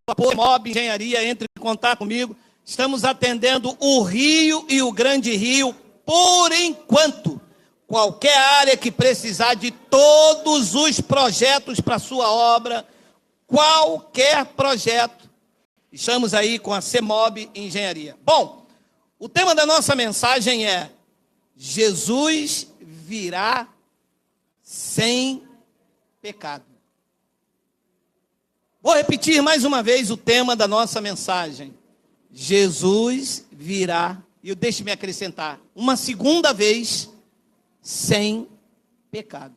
vapor, Mob Engenharia, entre em contato comigo. Estamos atendendo o Rio e o Grande Rio, por enquanto. Qualquer área que precisar de todos os projetos para sua obra, qualquer projeto, estamos aí com a CEMOB Engenharia. Bom, o tema da nossa mensagem é: Jesus virá sem pecado. Vou repetir mais uma vez o tema da nossa mensagem. Jesus virá, e deixe-me acrescentar, uma segunda vez, sem pecado.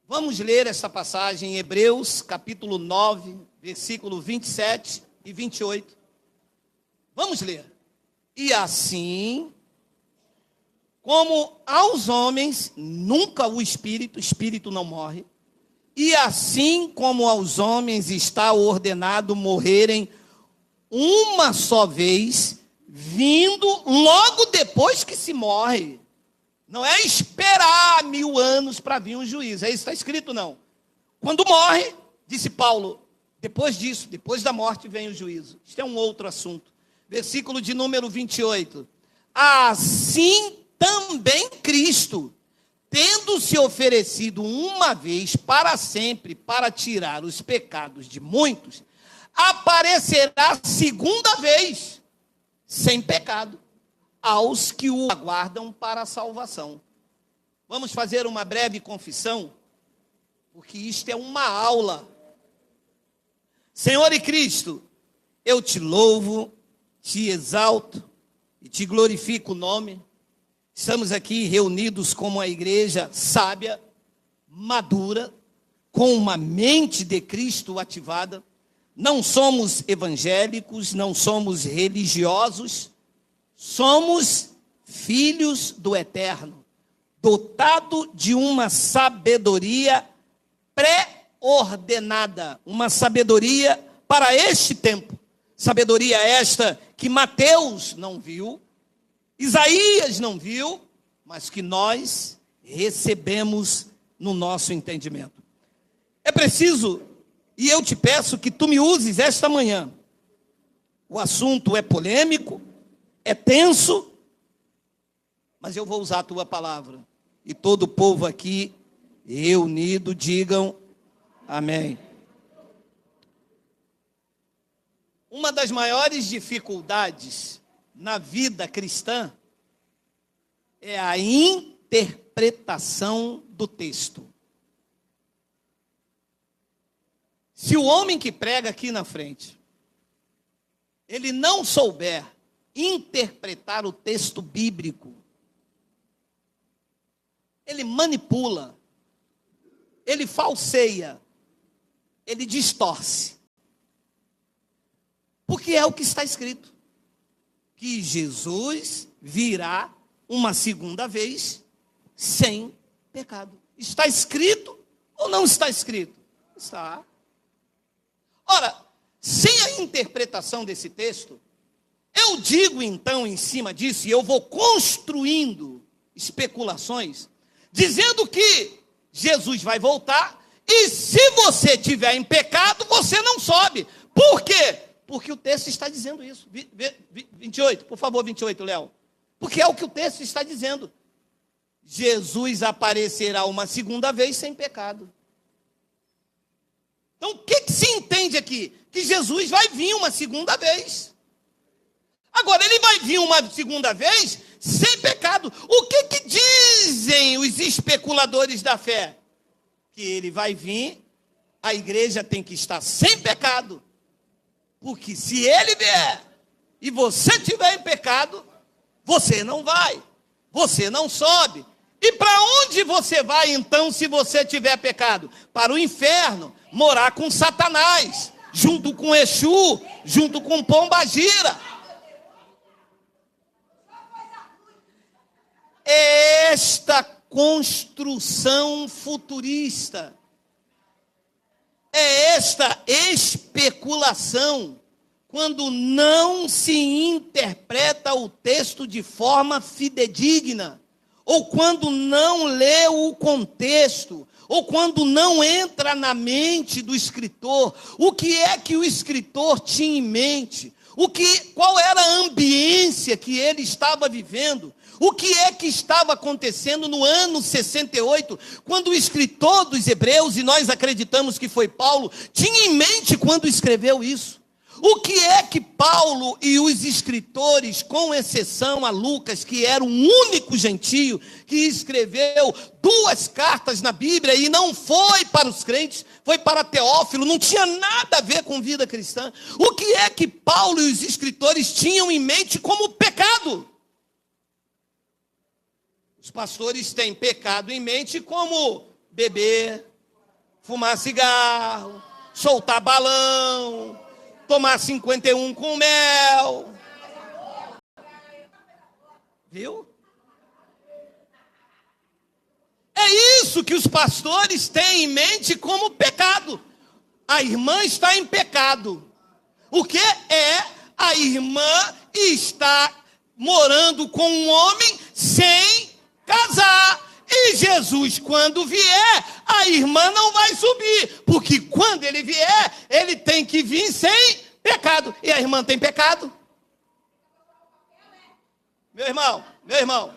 Vamos ler essa passagem em Hebreus, capítulo 9, versículo 27 e 28. Vamos ler. E assim, como aos homens, nunca o espírito não morre, e assim como aos homens está ordenado morrerem uma só vez, vindo logo depois que se morre. Não é esperar 1000 anos para vir um juízo. É isso que está escrito, não. Quando morre, disse Paulo, depois disso, depois da morte vem o juízo. Isto é um outro assunto. Versículo de número 28. Assim também Cristo, tendo se oferecido uma vez para sempre para tirar os pecados de muitos, aparecerá segunda vez, sem pecado, aos que o aguardam para a salvação. Vamos fazer uma breve confissão, porque isto é uma aula. Senhor e Cristo, eu te louvo, te exalto e te glorifico o nome. Estamos aqui reunidos como uma igreja sábia, madura, com uma mente de Cristo ativada. Não somos evangélicos, não somos religiosos, somos filhos do Eterno, dotado de uma sabedoria pré-ordenada, uma sabedoria para este tempo. Sabedoria esta que Mateus não viu, Isaías não viu, mas que nós recebemos no nosso entendimento. É preciso, e eu te peço que tu me uses esta manhã. O assunto é polêmico, é tenso, mas eu vou usar a tua palavra. E todo o povo aqui reunido digam amém. Uma das maiores dificuldades na vida cristã é a interpretação do texto. Se o homem que prega aqui na frente, ele não souber interpretar o texto bíblico, ele manipula, ele falseia, ele distorce. Porque é o que está escrito, que Jesus virá uma segunda vez sem pecado. Está escrito ou não está escrito? Está. Ora, sem a interpretação desse texto, eu digo então em cima disso, e eu vou construindo especulações, dizendo que Jesus vai voltar, e se você tiver em pecado, você não sobe. Por quê? Porque o texto está dizendo isso. 28, por favor, 28, Léo. Porque é o que o texto está dizendo. Jesus aparecerá uma segunda vez sem pecado. Então, o que se entende aqui? Que Jesus vai vir uma segunda vez. Agora, ele vai vir uma segunda vez sem pecado. O que dizem os especuladores da fé? Que ele vai vir, a igreja tem que estar sem pecado. Porque se ele vier e você tiver em pecado, você não vai, você não sobe. E para onde você vai então se você tiver pecado? Para o inferno, morar com Satanás, junto com Exu, junto com Pombagira. Esta construção futurista, é esta especulação, quando não se interpreta o texto de forma fidedigna, ou quando não lê o contexto, ou quando não entra na mente do escritor, o que é que o escritor tinha em mente? Qual era a ambiência que ele estava vivendo? O que é que estava acontecendo no ano 68, quando o escritor dos Hebreus, e nós acreditamos que foi Paulo, tinha em mente quando escreveu isso? O que é que Paulo e os escritores, com exceção a Lucas, que era o único gentio que escreveu 2 cartas na Bíblia, e não foi para os crentes, foi para Teófilo, não tinha nada a ver com vida cristã. O que é que Paulo e os escritores tinham em mente como pecado? Os pastores têm pecado em mente como beber, fumar cigarro, soltar balão, tomar 51 com mel. Viu? É isso que os pastores têm em mente como pecado. A irmã está em pecado. O que é? A irmã está morando com um homem sem casar. E Jesus, quando vier, a irmã não vai subir, porque quando ele vier, ele tem que vir sem pecado. E a irmã tem pecado? Meu irmão.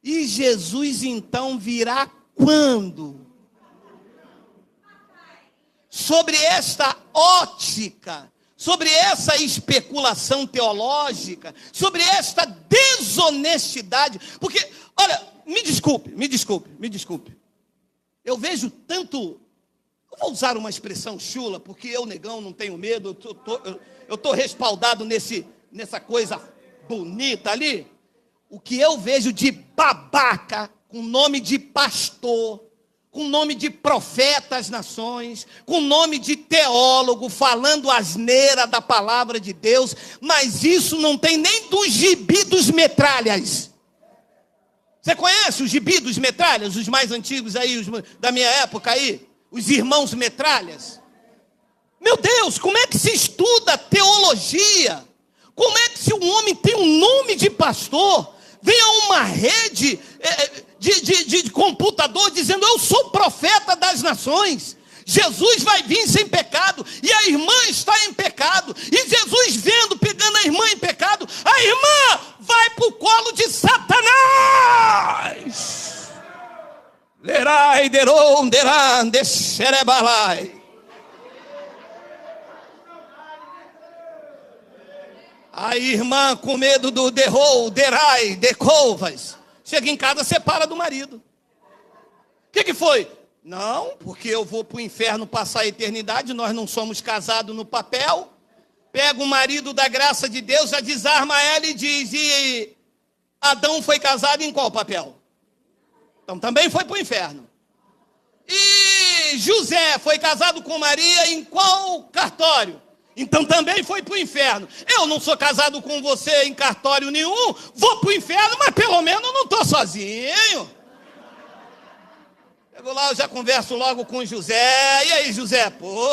E Jesus então virá quando? Sobre esta ótica, sobre essa especulação teológica, sobre esta desonestidade, porque, olha, me desculpe. Eu vejo tanto, eu vou usar uma expressão chula, porque eu, negão, não tenho medo, eu estou respaldado nessa coisa bonita ali. O que eu vejo de babaca, com nome de pastor, com nome de profeta às nações, com nome de teólogo, falando asneira da palavra de Deus, mas isso não tem nem do gibi dos metralhas. Você conhece os gibi dos metralhas, os mais antigos aí, da minha época aí? Os irmãos metralhas? Meu Deus, como é que se estuda teologia? Como é que se um homem tem um nome de pastor, vem a uma rede de computador dizendo, eu sou profeta das nações, Jesus vai vir sem pecado, e a irmã está em pecado, e Jesus vendo, pegando a irmã em pecado, a irmã vai para o colo de Satanás. Lerai, deron, deran, descerebalai. A irmã, com medo do derrou, derai, decovas, chega em casa, separa do marido. O que foi? Não, porque eu vou para o inferno passar a eternidade, nós não somos casados no papel. Pega o marido da graça de Deus, já desarma ela e diz, e Adão foi casado em qual papel? Então também foi para o inferno. E José foi casado com Maria em qual cartório? Então também foi para o inferno. Eu não sou casado com você em cartório nenhum, vou para o inferno, mas pelo menos não estou sozinho. Chego lá, eu já converso logo com José. E aí, José? Pô,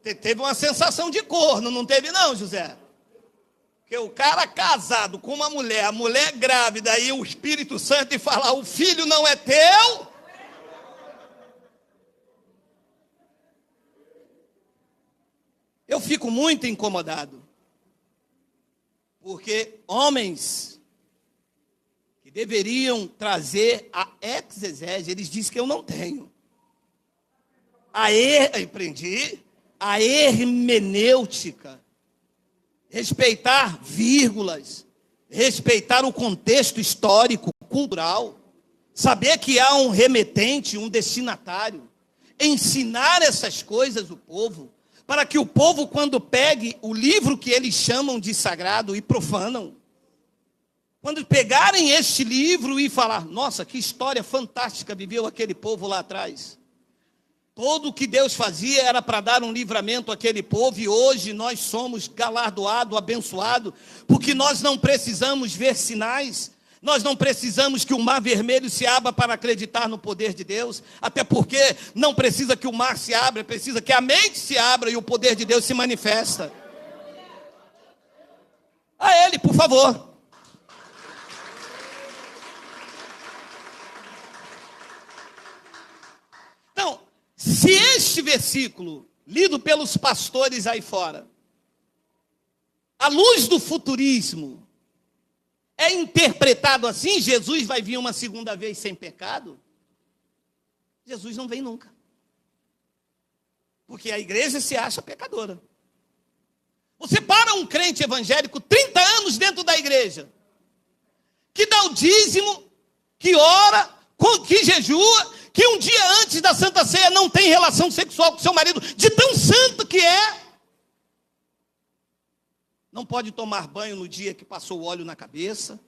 teve uma sensação de corno, não teve não, José? Porque o cara casado com uma mulher, a mulher grávida, e o Espírito Santo e falar, o filho não é teu... Eu fico muito incomodado, porque homens que deveriam trazer a exegese, eles dizem que eu não tenho. Aprendi a hermenêutica, respeitar vírgulas, respeitar o contexto histórico, cultural, saber que há um remetente, um destinatário, ensinar essas coisas ao povo, para que o povo, quando pegue o livro que eles chamam de sagrado e profanam, quando pegarem este livro e falar, nossa, que história fantástica viveu aquele povo lá atrás. Tudo o que Deus fazia era para dar um livramento àquele povo, e hoje nós somos galardoados, abençoados, porque nós não precisamos ver sinais. Nós não precisamos que o mar vermelho se abra para acreditar no poder de Deus, até porque não precisa que o mar se abra, precisa que a mente se abra e o poder de Deus se manifesta. A ele, por favor. Se este versículo, lido pelos pastores aí fora, à luz do futurismo, é interpretado assim, Jesus vai vir uma segunda vez sem pecado, Jesus não vem nunca. Porque a igreja se acha pecadora. Você para um crente evangélico 30 anos dentro da igreja, que dá o dízimo, que ora, que jejua, que um dia antes da Santa Ceia não tem relação sexual com seu marido, de tão santo que é, não pode tomar banho no dia que passou o óleo na cabeça,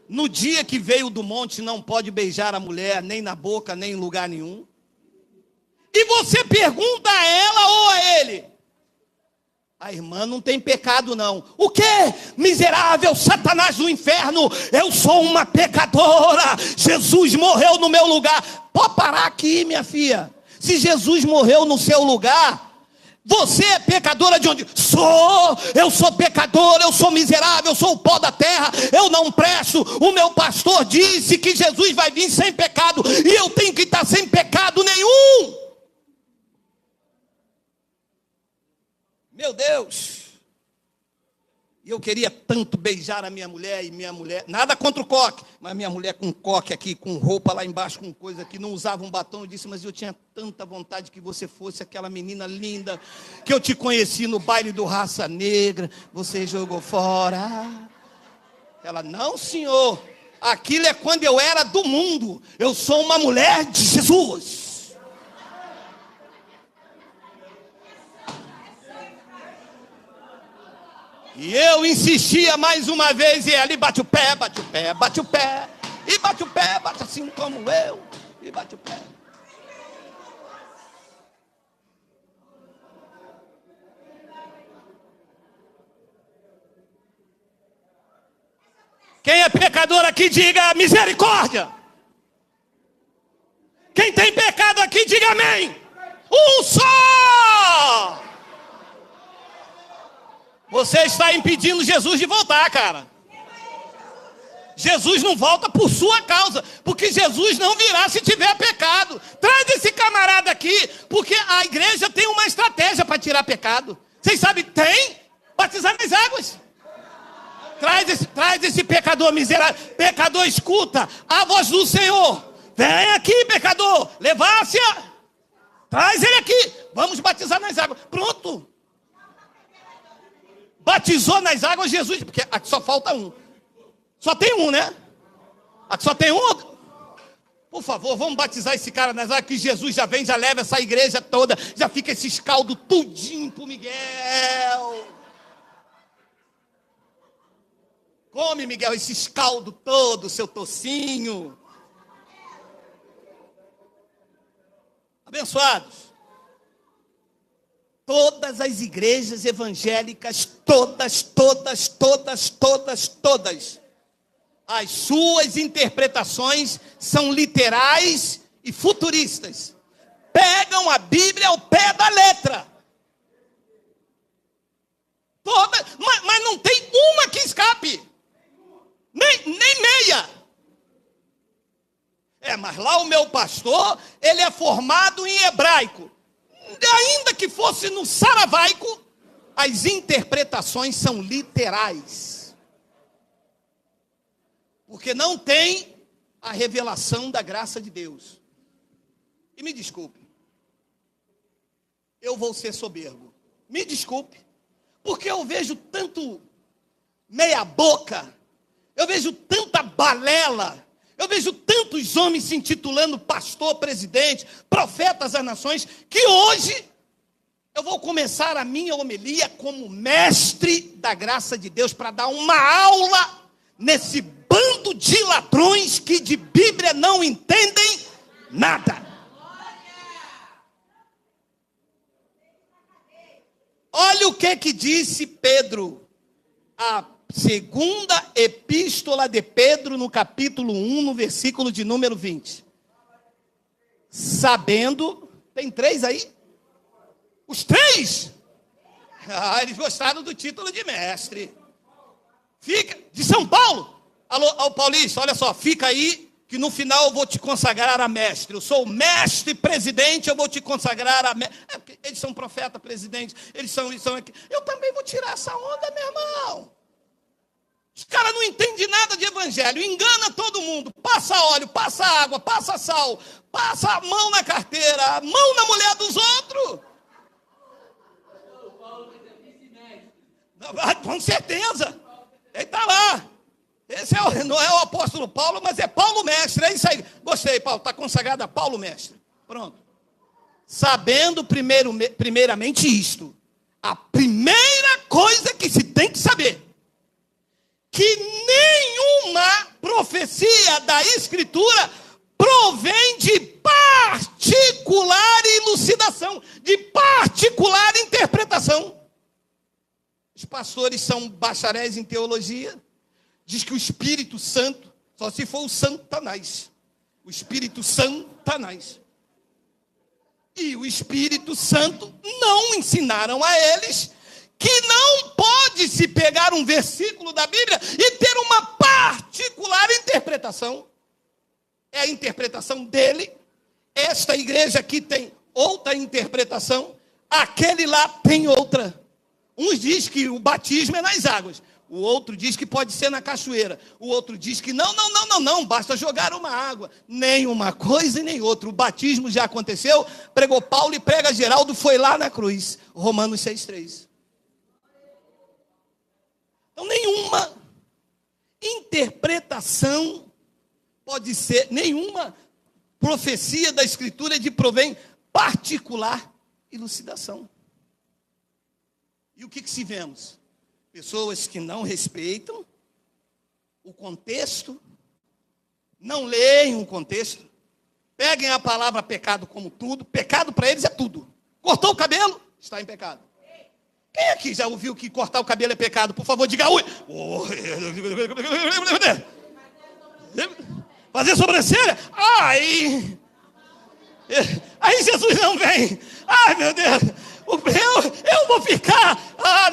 no dia que veio do monte não pode beijar a mulher, nem na boca, nem em lugar nenhum. E você pergunta a ela ou a ele: a irmã não tem pecado não. O quê? Miserável, Satanás do inferno, eu sou uma pecadora, Jesus morreu no meu lugar. Pode parar aqui, minha filha. Se Jesus morreu no seu lugar, você é pecadora de onde? Eu sou pecadora, eu sou miserável, eu sou o pó da terra, eu não presto. O meu pastor disse que Jesus vai vir sem pecado, e eu tenho que estar sem pecado nenhum. Meu Deus, e eu queria tanto beijar a minha mulher, e minha mulher, nada contra o coque, mas minha mulher com coque aqui, com roupa lá embaixo, com coisa aqui, não usava um batom. Eu disse: mas eu tinha tanta vontade que você fosse aquela menina linda, que eu te conheci no baile do Raça Negra, você jogou fora. Ela: não, senhor, aquilo é quando eu era do mundo, eu sou uma mulher de Jesus. E eu insistia mais uma vez, e ela bate o pé, bate o pé, bate o pé, e bate o pé, bate assim como eu, e bate o pé. Quem é pecador aqui, diga misericórdia. Quem tem pecado aqui, diga amém. Um só! Você está impedindo Jesus de voltar, cara. Jesus não volta por sua causa, porque Jesus não virá se tiver pecado. Traz esse camarada aqui, porque a igreja tem uma estratégia para tirar pecado. Vocês sabem? Tem. Batizar nas águas. Traz esse pecador miserável. Pecador, escuta a voz do Senhor. Vem aqui, pecador. Levá-se. Traz ele aqui. Vamos batizar nas águas. Pronto. Batizou nas águas Jesus, porque aqui só falta um. Só tem um, né? Aqui só tem um. Por favor, vamos batizar esse cara nas águas, que Jesus já vem, já leva essa igreja toda, já fica esse escaldo tudinho pro Miguel. Come, Miguel, esse escaldo todo, seu tocinho. Abençoados. Todas as igrejas evangélicas, todas, as suas interpretações são literais e futuristas. Pegam a Bíblia ao pé da letra. Mas não tem uma que escape. Nem meia. Mas lá o meu pastor, ele é formado em hebraico. Ainda que fosse no saravaico, as interpretações são literais. Porque não tem a revelação da graça de Deus. E me desculpe, eu vou ser soberbo. Me desculpe, porque eu vejo tanto meia boca, eu vejo tanta balela, eu vejo tantos homens se intitulando pastor, presidente, profetas das nações, que hoje eu vou começar a minha homilia como mestre da graça de Deus, para dar uma aula nesse bando de ladrões que de Bíblia não entendem nada. Olha o que disse Pedro, a segunda epístola de Pedro, no capítulo 1, no versículo de número 20. Sabendo, tem 3 aí? Os 3? Eles gostaram do título de mestre. Fica, de São Paulo. Alô, Paulista, olha só, fica aí que no final eu vou te consagrar a mestre. Eu sou o mestre presidente, eu vou te consagrar a mestre. Eles são profeta, presidente, eles são aqui. Eu também vou tirar essa onda, meu irmão. Os caras não entendem nada de evangelho, engana todo mundo. Passa óleo, passa água, passa sal, passa a mão na carteira, a mão na mulher dos outros. Com certeza. Ele está lá. Esse não é o apóstolo Paulo, mas é Paulo Mestre. É isso aí. Gostei, Paulo. Está consagrado a Paulo Mestre. Pronto. Sabendo primeiramente isto. A primeira coisa que se tem que saber. Que nenhuma profecia da Escritura provém de particular elucidação. De particular interpretação. Os pastores são bacharéis em teologia. Diz que o Espírito Santo, só se for o Satanás. O Espírito Satanás. E o Espírito Santo não ensinaram a eles que não pode se pegar um versículo da Bíblia e ter uma particular interpretação. É a interpretação dele. Esta igreja aqui tem outra interpretação. Aquele lá tem outra. Uns diz que o batismo é nas águas. O outro diz que pode ser na cachoeira. O outro diz que não, basta jogar uma água. Nem uma coisa e nem outra. O batismo já aconteceu, pregou Paulo e prega Geraldo, foi lá na cruz. Romanos 6,3. Então nenhuma interpretação pode ser, nenhuma profecia da Escritura de provém particular elucidação. E o que se vemos? Pessoas que não respeitam o contexto, não leem o contexto, peguem a palavra pecado como tudo, pecado para eles é tudo. Cortou o cabelo, está em pecado. Quem aqui já ouviu que cortar o cabelo é pecado? Por favor, diga ui. Fazer sobrancelha? Aí Jesus não vem. Ai, meu Deus. Eu vou ficar.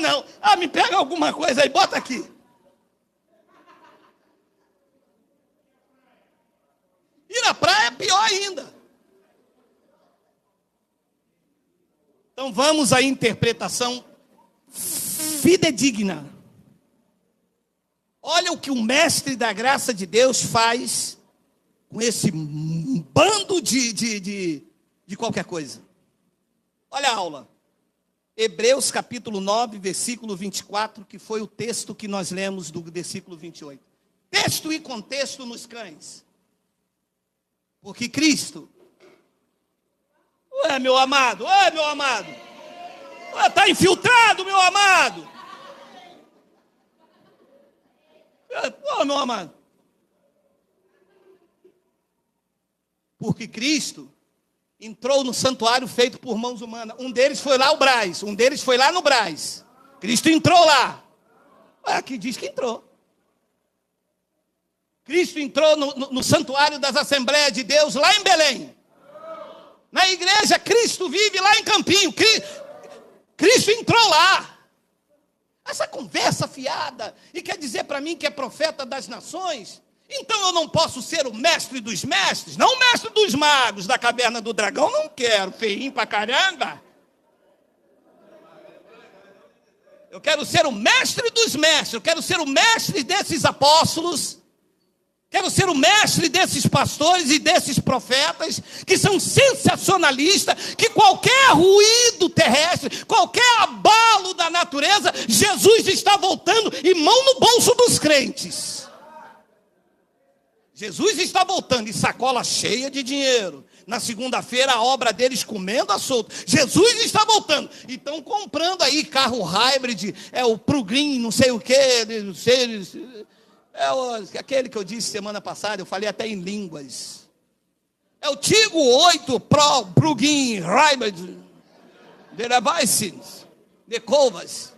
Não. Me pega alguma coisa aí, bota aqui. Ir na praia é pior ainda. Então vamos à interpretação fidedigna. Olha o que o mestre da graça de Deus faz com esse bando de qualquer coisa. Olha a aula. Hebreus capítulo 9, versículo 24, que foi o texto que nós lemos do versículo 28. Texto e contexto nos cães. Porque Cristo, meu amado, está infiltrado, meu amado. Meu amado. Porque Cristo entrou no santuário feito por mãos humanas. Um deles foi lá o Brás, um deles foi lá no Brás. Cristo entrou lá. Aqui diz que entrou. Cristo entrou no santuário das Assembleias de Deus, lá em Belém. Na igreja, Cristo vive lá em Campinho. Cristo entrou lá. Essa conversa fiada, e quer dizer para mim que é profeta das nações? Então eu não posso ser o mestre dos mestres? Não o mestre dos magos da caverna do dragão, não quero, feinho pra caramba. Eu quero ser o mestre dos mestres, eu quero ser o mestre desses apóstolos, quero ser o mestre desses pastores e desses profetas, que são sensacionalistas, que qualquer ruído terrestre, qualquer abalo da natureza, Jesus está voltando e mão no bolso dos crentes. Jesus está voltando e sacola cheia de dinheiro. Na segunda-feira a obra deles comendo a solto. Jesus está voltando. E estão comprando aí carro hybrid, o plug-in, não sei o quê, aquele que eu disse semana passada, eu falei até em línguas. É o Tigo 8 Pro plug-in hybrid. De devices, de covas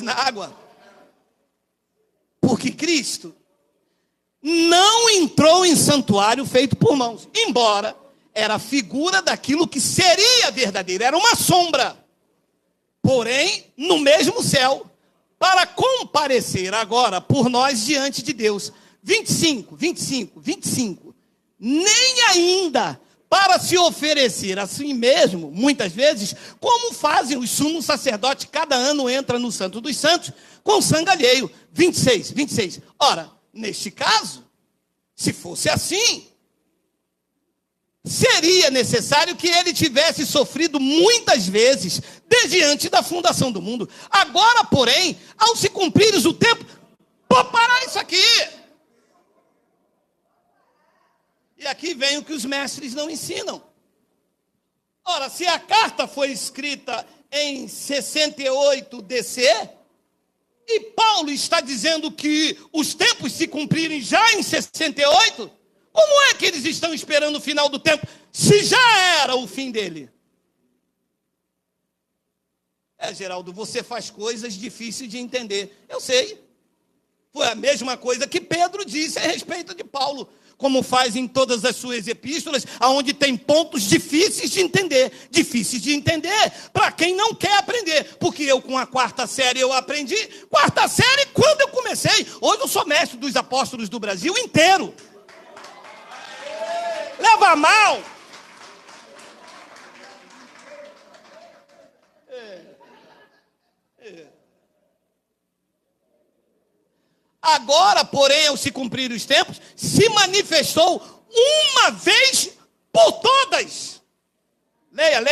na água. Porque Cristo não entrou em santuário feito por mãos, embora era figura daquilo que seria verdadeiro, era uma sombra, porém no mesmo céu, para comparecer agora por nós diante de Deus, 25. Nem ainda para se oferecer a si mesmo, muitas vezes, como fazem os sumos sacerdotes, cada ano entra no Santo dos Santos com sangue alheio. 26. Ora, neste caso, se fosse assim, seria necessário que ele tivesse sofrido muitas vezes desde antes da fundação do mundo. Agora, porém, ao se cumprires o tempo, vou parar isso aqui. E aqui vem o que os mestres não ensinam. Ora, se a carta foi escrita em 68 DC, e Paulo está dizendo que os tempos se cumprirem já em 68, como é que eles estão esperando o final do tempo, se já era o fim dele? Geraldo, você faz coisas difíceis de entender. Eu sei. Foi a mesma coisa que Pedro disse a respeito de Paulo, como faz em todas as suas epístolas, onde tem pontos difíceis de entender. Difíceis de entender para quem não quer aprender. Porque eu, com a quarta série, eu aprendi. Quarta série, quando eu comecei. Hoje eu sou mestre dos apóstolos do Brasil inteiro. Leva mal. Agora, porém, ao se cumprir os tempos, se manifestou uma vez por todas. Leia.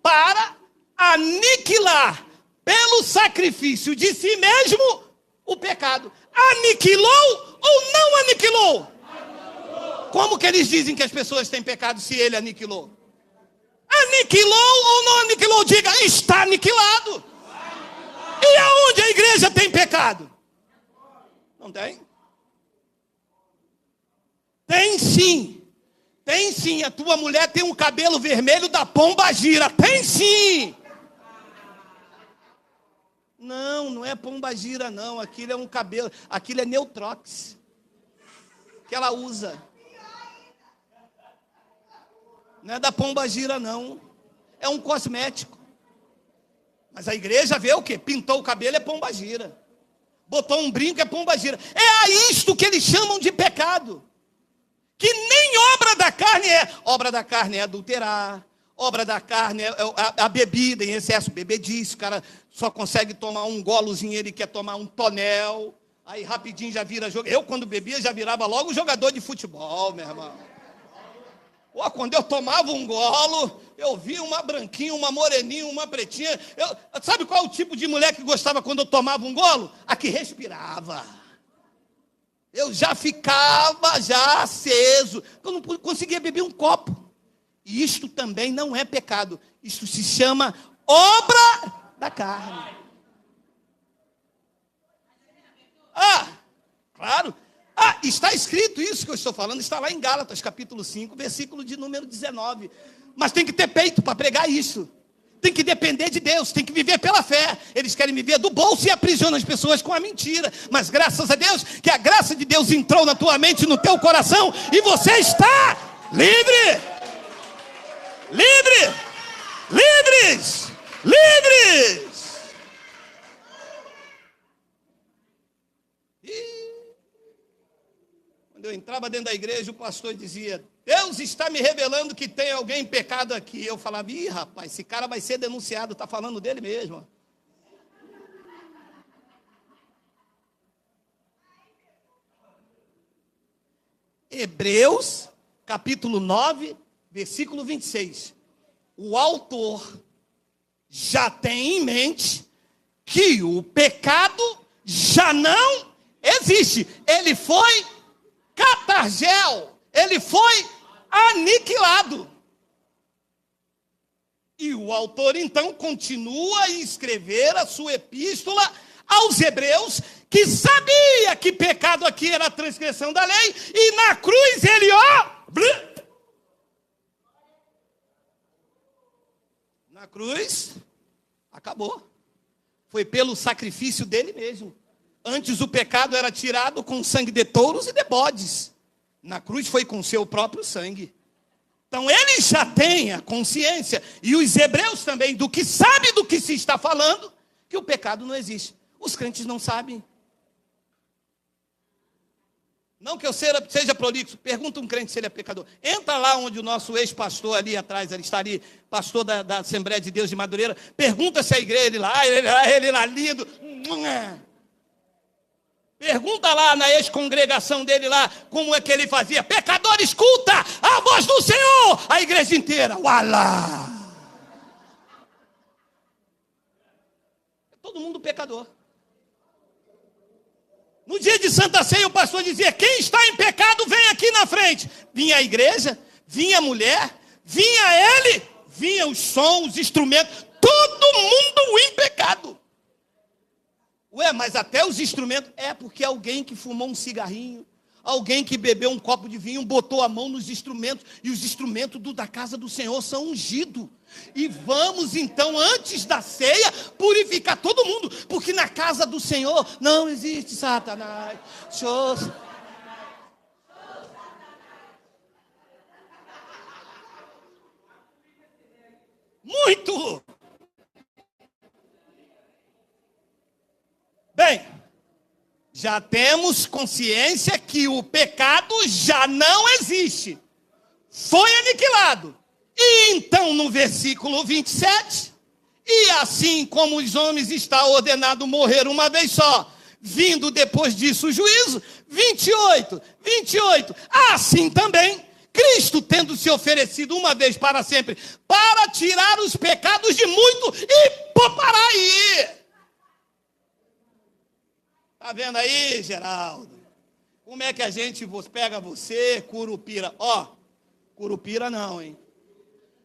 Para aniquilar pelo sacrifício de si mesmo o pecado. Aniquilou ou não aniquilou? Como que eles dizem que as pessoas têm pecado se ele aniquilou? Aniquilou ou não aniquilou? Diga, está aniquilado. E aonde a igreja tem pecado? Não tem? Tem sim. Tem sim. A tua mulher tem um cabelo vermelho da pombagira. Tem sim. Não é pombagira não. Aquilo é um cabelo. Aquilo é Neutrox. Que ela usa. Não é da pombagira não. É um cosmético. Mas a igreja vê o quê? Pintou o cabelo, é pombagira. Botou um brinco, é pombagira. É a isto que eles chamam de pecado. Que nem obra da carne é. Obra da carne é adulterar. Obra da carne é a bebida em excesso. Bebedice, o cara só consegue tomar um golozinho, ele quer tomar um tonel. Aí rapidinho já vira jogador. Eu, quando bebia, já virava logo jogador de futebol, meu irmão. Quando eu tomava um golo, eu via uma branquinha, uma moreninha, uma pretinha. Sabe qual é o tipo de mulher que gostava quando eu tomava um golo? A que respirava. Eu já ficava já aceso. Eu não conseguia beber um copo. E isto também não é pecado. Isto se chama obra da carne. Claro. Está escrito isso que eu estou falando, está lá em Gálatas, capítulo 5, versículo de número 19. Mas tem que ter peito para pregar isso. Tem que depender de Deus, tem que viver pela fé. Eles querem viver do bolso e aprisionam as pessoas com a mentira. Mas graças a Deus, que a graça de Deus entrou na tua mente, no teu coração, e você está livre. Livres. Quando eu entrava dentro da igreja, o pastor dizia, Deus está me revelando que tem alguém em pecado aqui. Eu falava, rapaz, esse cara vai ser denunciado, está falando dele mesmo. Hebreus, capítulo 9, versículo 26. O autor já tem em mente que o pecado já não existe. Ele foi catargel, ele foi aniquilado. E o autor então continua a escrever a sua epístola aos hebreus, que sabia que pecado aqui era a transgressão da lei, e na cruz ele, na cruz, acabou. Foi pelo sacrifício dele mesmo. Antes o pecado era tirado com sangue de touros e de bodes. Na cruz foi com seu próprio sangue. Então ele já tem a consciência, e os hebreus também, do que sabe do que se está falando, que o pecado não existe. Os crentes não sabem. Não que eu seja prolixo, pergunta um crente se ele é pecador. Entra lá onde o nosso ex-pastor ali atrás, ele está ali, pastor da Assembleia de Deus de Madureira, pergunta se a igreja, ele lá lindo. Pergunta lá na ex-congregação dele lá, como é que ele fazia. Pecador, escuta a voz do Senhor. A igreja inteira, ualá. Todo mundo pecador. No dia de Santa Ceia, o pastor dizia, quem está em pecado, vem aqui na frente. Vinha a igreja, vinha a mulher, vinha ele, vinha os sons, os instrumentos, todo mundo em pecado. Ué, mas até os instrumentos, porque alguém que fumou um cigarrinho, alguém que bebeu um copo de vinho, botou a mão nos instrumentos, e os instrumentos da casa do Senhor são ungidos. E vamos então, antes da ceia, purificar todo mundo, porque na casa do Senhor não existe Satanás. Muito! Bem, já temos consciência que o pecado já não existe. Foi aniquilado. E então, no versículo 27, e assim como os homens está ordenado morrer uma vez só, vindo depois disso o juízo, 28, assim também, Cristo tendo se oferecido uma vez para sempre, para tirar os pecados de muito e poupará aí. Está vendo aí, Geraldo? Como é que a gente pega você, Curupira? Curupira não, hein?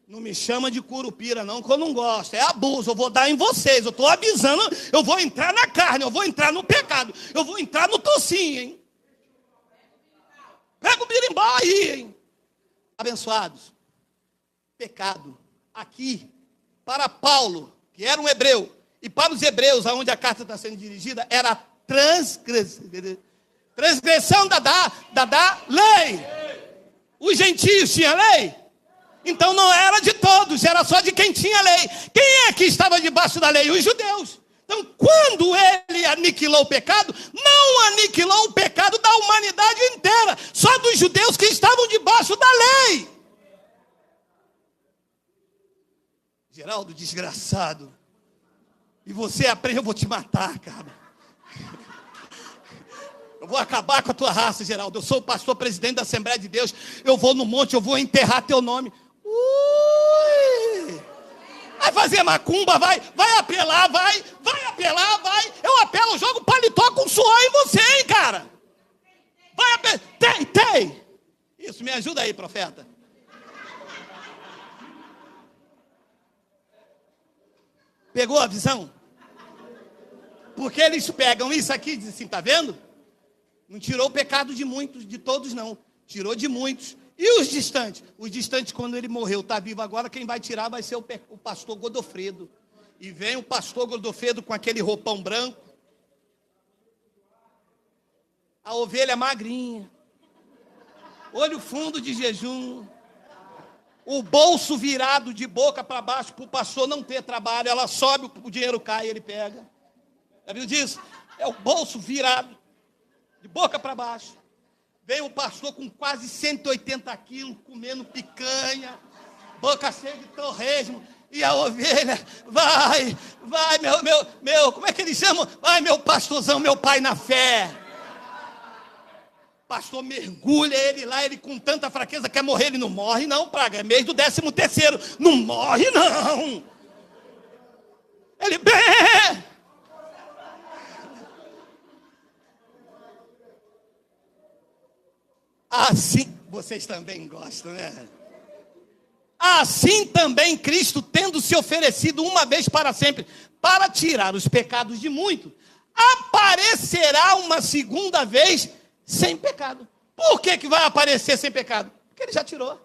Não me chama de Curupira não, que eu não gosto. É abuso, eu vou dar em vocês. Eu estou avisando, eu vou entrar na carne, eu vou entrar no pecado. Eu vou entrar no tocinho, hein? Pega o birimbau aí, hein? Abençoados. Pecado. Aqui, para Paulo, que era um hebreu, e para os aonde a carta está sendo dirigida, era a transgressão da lei. Os gentios tinham lei? Então não era de todos, era só de quem tinha lei. Quem é que estava debaixo da lei? Os judeus. Então, quando ele aniquilou o pecado, não aniquilou o pecado da humanidade inteira, só dos judeus que estavam debaixo da lei. Geraldo, desgraçado. E você aprende, eu vou te matar, cara. Eu vou acabar com a tua raça, Geraldo. Eu sou o pastor presidente da Assembleia de Deus. Eu vou no monte, eu vou enterrar teu nome. Ui! Vai fazer macumba, vai apelar, vai apelar, vai. Eu apelo, eu jogo paletó com suor em você, hein, cara. Vai apelar. Tem. Isso, me ajuda aí, profeta. Pegou a visão? Porque eles pegam isso aqui e dizem assim, tá vendo? Não tirou o pecado de muitos, de todos não. Tirou de muitos. E os distantes? Os distantes, quando ele morreu, está vivo agora, quem vai tirar vai ser o pastor Godofredo. E vem o pastor Godofredo com aquele roupão branco. A ovelha magrinha. Olho fundo de jejum. O bolso virado de boca para baixo para o pastor não ter trabalho. Ela sobe, o dinheiro cai e ele pega. Já viu disso? É o bolso virado de boca para baixo. Vem o pastor com quase 180 quilos, comendo picanha, boca cheia de torresmo, e a ovelha, vai, como é que eles chamam? Vai, meu pastorzão, meu pai na fé. Pastor mergulha ele lá, ele com tanta fraqueza quer morrer, ele não morre não, praga, é mês do 13º, não morre não. Ele, assim, vocês também gostam, né? Assim também Cristo, tendo se oferecido uma vez para sempre, para tirar os pecados de muito, aparecerá uma segunda vez sem pecado. Por que vai aparecer sem pecado? Porque ele já tirou.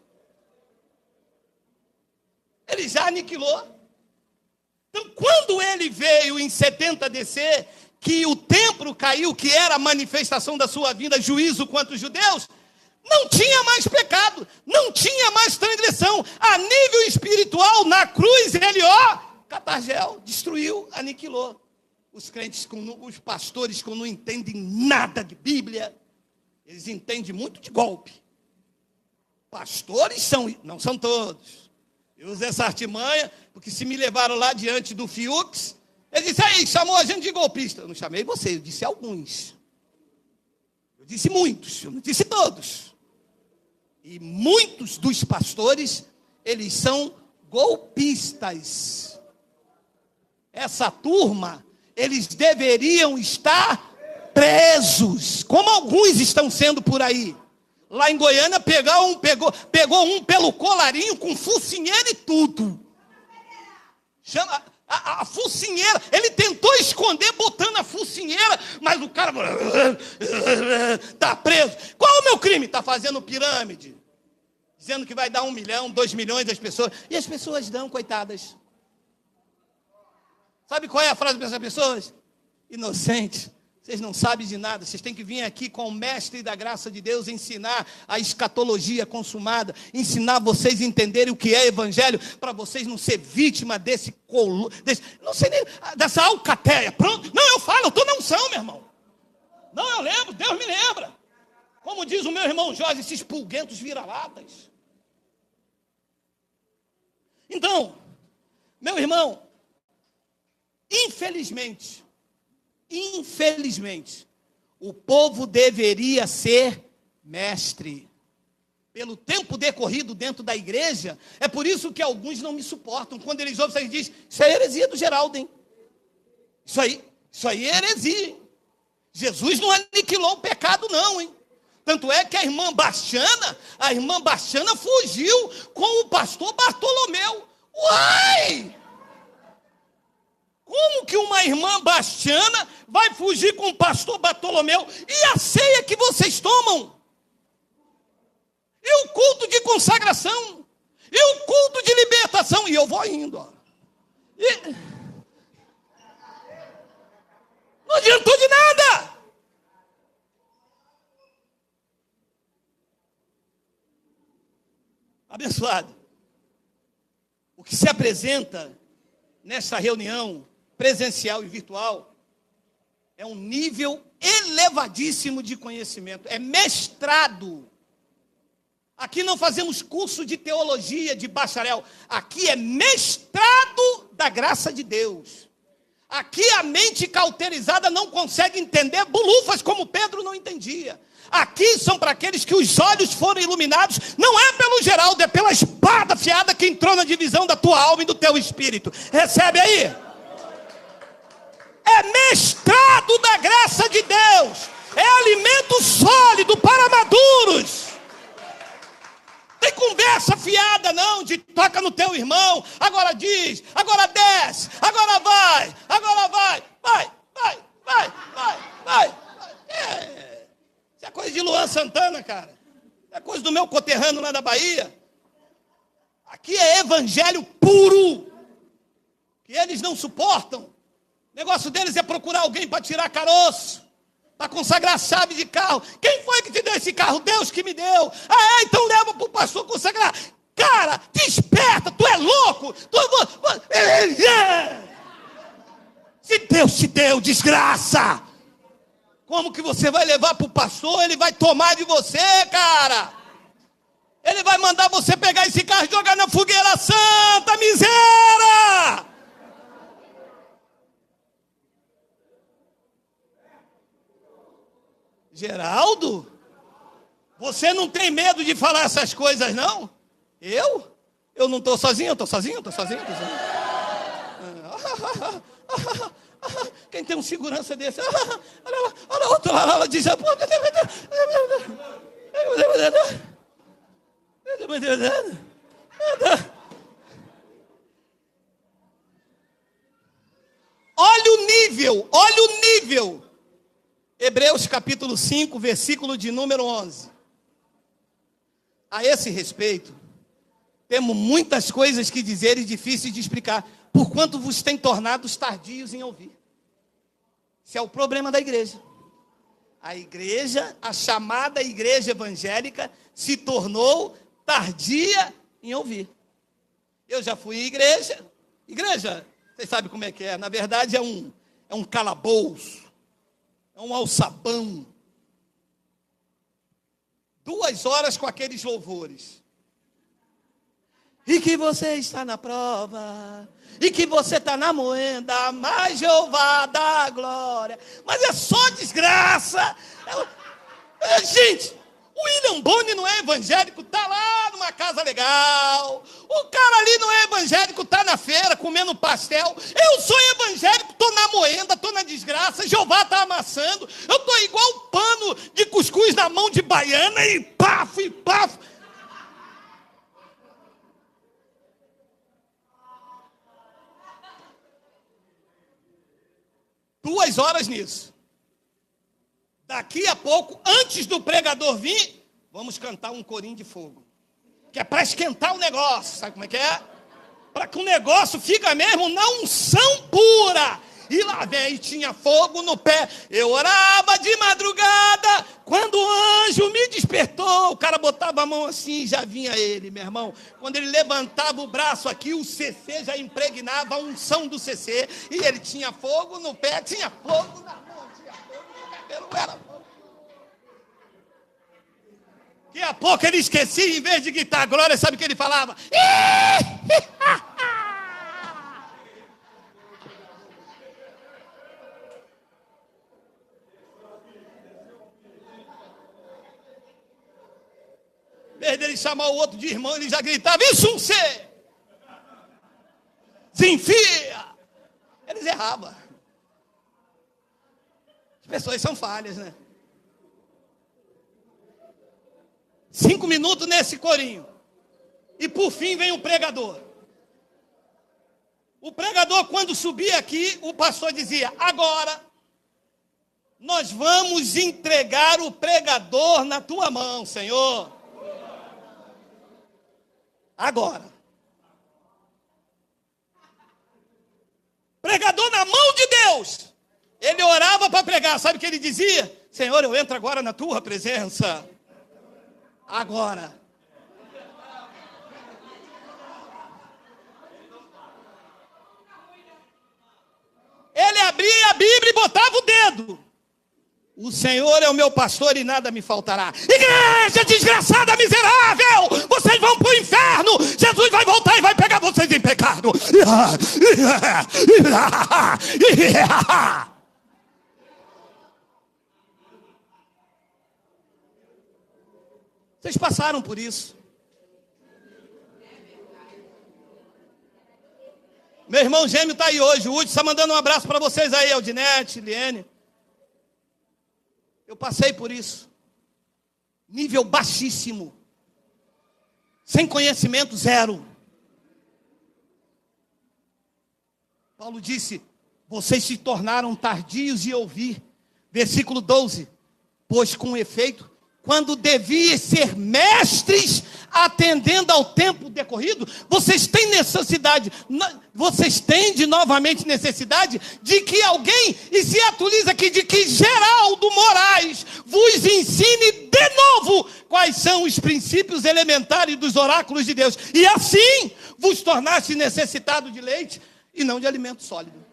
Ele já aniquilou. Então, quando ele veio em 70 DC, que o templo caiu, que era a manifestação da sua vinda, juízo contra os judeus, não tinha mais pecado, não tinha mais transgressão. A nível espiritual, na cruz, ele, catargel, destruiu, aniquilou. Os crentes, os pastores que não entendem nada de Bíblia, Eles entendem muito de golpe. Pastores são, não são todos. Eu usei essa artimanha, porque se me levaram lá diante do Fiux, ele disse, aí, chamou a gente de golpista. Eu não chamei você, eu disse alguns. Eu disse muitos, eu não disse todos. E muitos dos pastores, eles são golpistas. Essa turma, eles deveriam estar presos, como alguns estão sendo por aí. Lá em Goiânia, pegou um pelo colarinho com focinheira e tudo. Chama a focinheira. Ele tentou esconder botando a focinheira, mas o cara está preso. Qual é o meu crime? Está fazendo pirâmide. Dizendo que vai dar 1 milhão, 2 milhões às pessoas. E as pessoas dão, coitadas. Sabe qual é a frase dessas pessoas? Inocente. Vocês não sabem de nada, vocês têm que vir aqui com o mestre da graça de Deus, ensinar a escatologia consumada, ensinar vocês a entenderem o que é evangelho, para vocês não ser vítima não sei nem, dessa alcateia. Pronto, não, eu falo, eu estou na unção, meu irmão. Não, eu lembro, Deus me lembra. Como diz o meu irmão Jorge, esses pulguentos vira-latas. Então, meu irmão, infelizmente, o povo deveria ser mestre. Pelo tempo decorrido dentro da igreja, é por isso que alguns não me suportam. Quando eles ouvem, eles dizem, isso é heresia do Geraldo, hein? Isso aí é heresia, hein? Jesus não aniquilou o pecado, não, hein? Tanto é que a irmã Bastiana fugiu com o pastor Bartolomeu. Uai! Como que uma irmã Bastiana vai fugir com o pastor Bartolomeu? E a ceia que vocês tomam? E o culto de consagração? E o culto de libertação? E eu vou indo. Ó. Não adiantou de nada. Abençoado. O que se apresenta nessa reunião presencial e virtual é um nível elevadíssimo de conhecimento, é mestrado. Aqui não fazemos curso de teologia, de bacharel, aqui é mestrado da graça de Deus. Aqui a mente cauterizada não consegue entender bulufas como Pedro não entendia. Aqui são para aqueles que os olhos foram iluminados, não é pelo Geraldo, é pela espada afiada que entrou na divisão da tua alma e do teu espírito. Recebe aí. É mestrado da graça de Deus. É alimento sólido para maduros. Tem conversa fiada não, de toca no teu irmão, agora diz, agora desce, agora vai. Isso é coisa de Luan Santana, cara. É coisa do meu conterrâneo lá da Bahia. Aqui é evangelho puro, que eles não suportam. O negócio deles é procurar alguém para tirar caroço, para consagrar chave de carro. Quem foi que te deu esse carro? Deus que me deu. Então leva para o pastor consagrar. Cara, desperta, tu é louco. Se Deus te deu, desgraça. Como que você vai levar para o pastor? Ele vai tomar de você, cara. Ele vai mandar você pegar esse carro e jogar na fogueira santa, miséria. Geraldo, você não tem medo de falar essas coisas, não? Eu? Eu não estou sozinho, eu estou sozinho. Quem tem um segurança desse? Olha outro lá, ela diz... Olha o nível. Hebreus capítulo 5, versículo de número 11. A esse respeito, temos muitas coisas que dizer e difíceis de explicar, porquanto vos tem tornados tardios em ouvir. Esse é o problema da igreja. A igreja, a chamada igreja evangélica, se tornou tardia em ouvir. Eu já fui em igreja. Igreja, vocês sabem como é que é. Na verdade, é um calabouço. É um alçapão. 2 horas com aqueles louvores. E que você está na prova, e que você está na moenda, mas Jeová dá glória. Mas é só desgraça. Gente, o William Boni não é evangélico, está lá numa casa legal. O cara ali não é evangélico, está na feira comendo pastel. Eu sou evangélico, estou na moenda, estou na desgraça. Jeová está amassando. Eu estou igual um pano de cuscuz na mão de baiana e pafo, e pafo. Duas horas nisso. Daqui a pouco, antes do pregador vir, vamos cantar um corinho de fogo. Que é para esquentar o negócio. Sabe como é que é? Para que o negócio fica mesmo na unção pura. E lá vem, e tinha fogo no pé. Eu orava de madrugada, quando o anjo me despertou. O cara botava a mão assim e já vinha ele, meu irmão. Quando ele levantava o braço aqui, o CC já impregnava a unção do CC. E ele tinha fogo no pé, tinha fogo na mão, tinha fogo no cabelo, era fogo. Daqui a pouco ele esquecia, em vez de gritar glória, sabe o que ele falava? Em vez dele chamar o outro de irmão, ele já gritava, isso um ser! Desenfia! Eles erravam. As pessoas são falhas, né? 5 minutos nesse corinho. E por fim vem o pregador. O pregador, quando subia aqui, o pastor dizia, agora nós vamos entregar o pregador na tua mão, Senhor. Agora. Pregador na mão de Deus. Ele orava para pregar. Sabe o que ele dizia? Senhor, eu entro agora na tua presença. Agora. Ele abria a Bíblia e botava o dedo. O Senhor é o meu pastor e nada me faltará. Igreja desgraçada, miserável, vocês vão para o inferno. Jesus vai voltar e vai pegar vocês em pecado. Vocês passaram por isso. Meu irmão gêmeo está aí hoje. O Hudson está mandando um abraço para vocês aí, Aldinete, Liene. Eu passei por isso. Nível baixíssimo. Sem conhecimento, zero. Paulo disse, vocês se tornaram tardios de ouvir. Versículo 12. Pois com efeito, quando deviam ser mestres, atendendo ao tempo decorrido, vocês têm necessidade, vocês têm novamente necessidade de que alguém, e se atualiza aqui, de que Geraldo Moraes vos ensine de novo quais são os princípios elementares dos oráculos de Deus. E assim vos tornaste necessitado de leite e não de alimento sólido.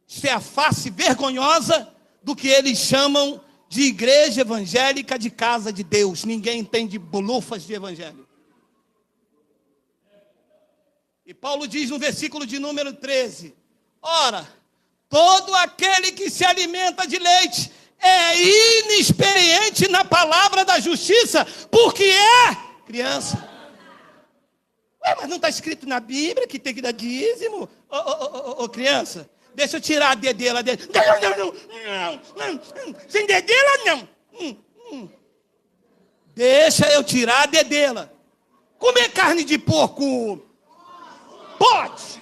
Isso é a face vergonhosa do que eles chamam de igreja evangélica de casa de Deus. Ninguém entende bolufas de evangelho. E Paulo diz no versículo de número 13, ora, todo aquele que se alimenta de leite é inexperiente na palavra da justiça, porque é criança. Ué, mas não está escrito na Bíblia que tem que dar dízimo? Ô, criança, deixa eu tirar a dedela dele. Não. Sem dedela, não. Deixa eu tirar a dedela. Comer carne de porco? Pode.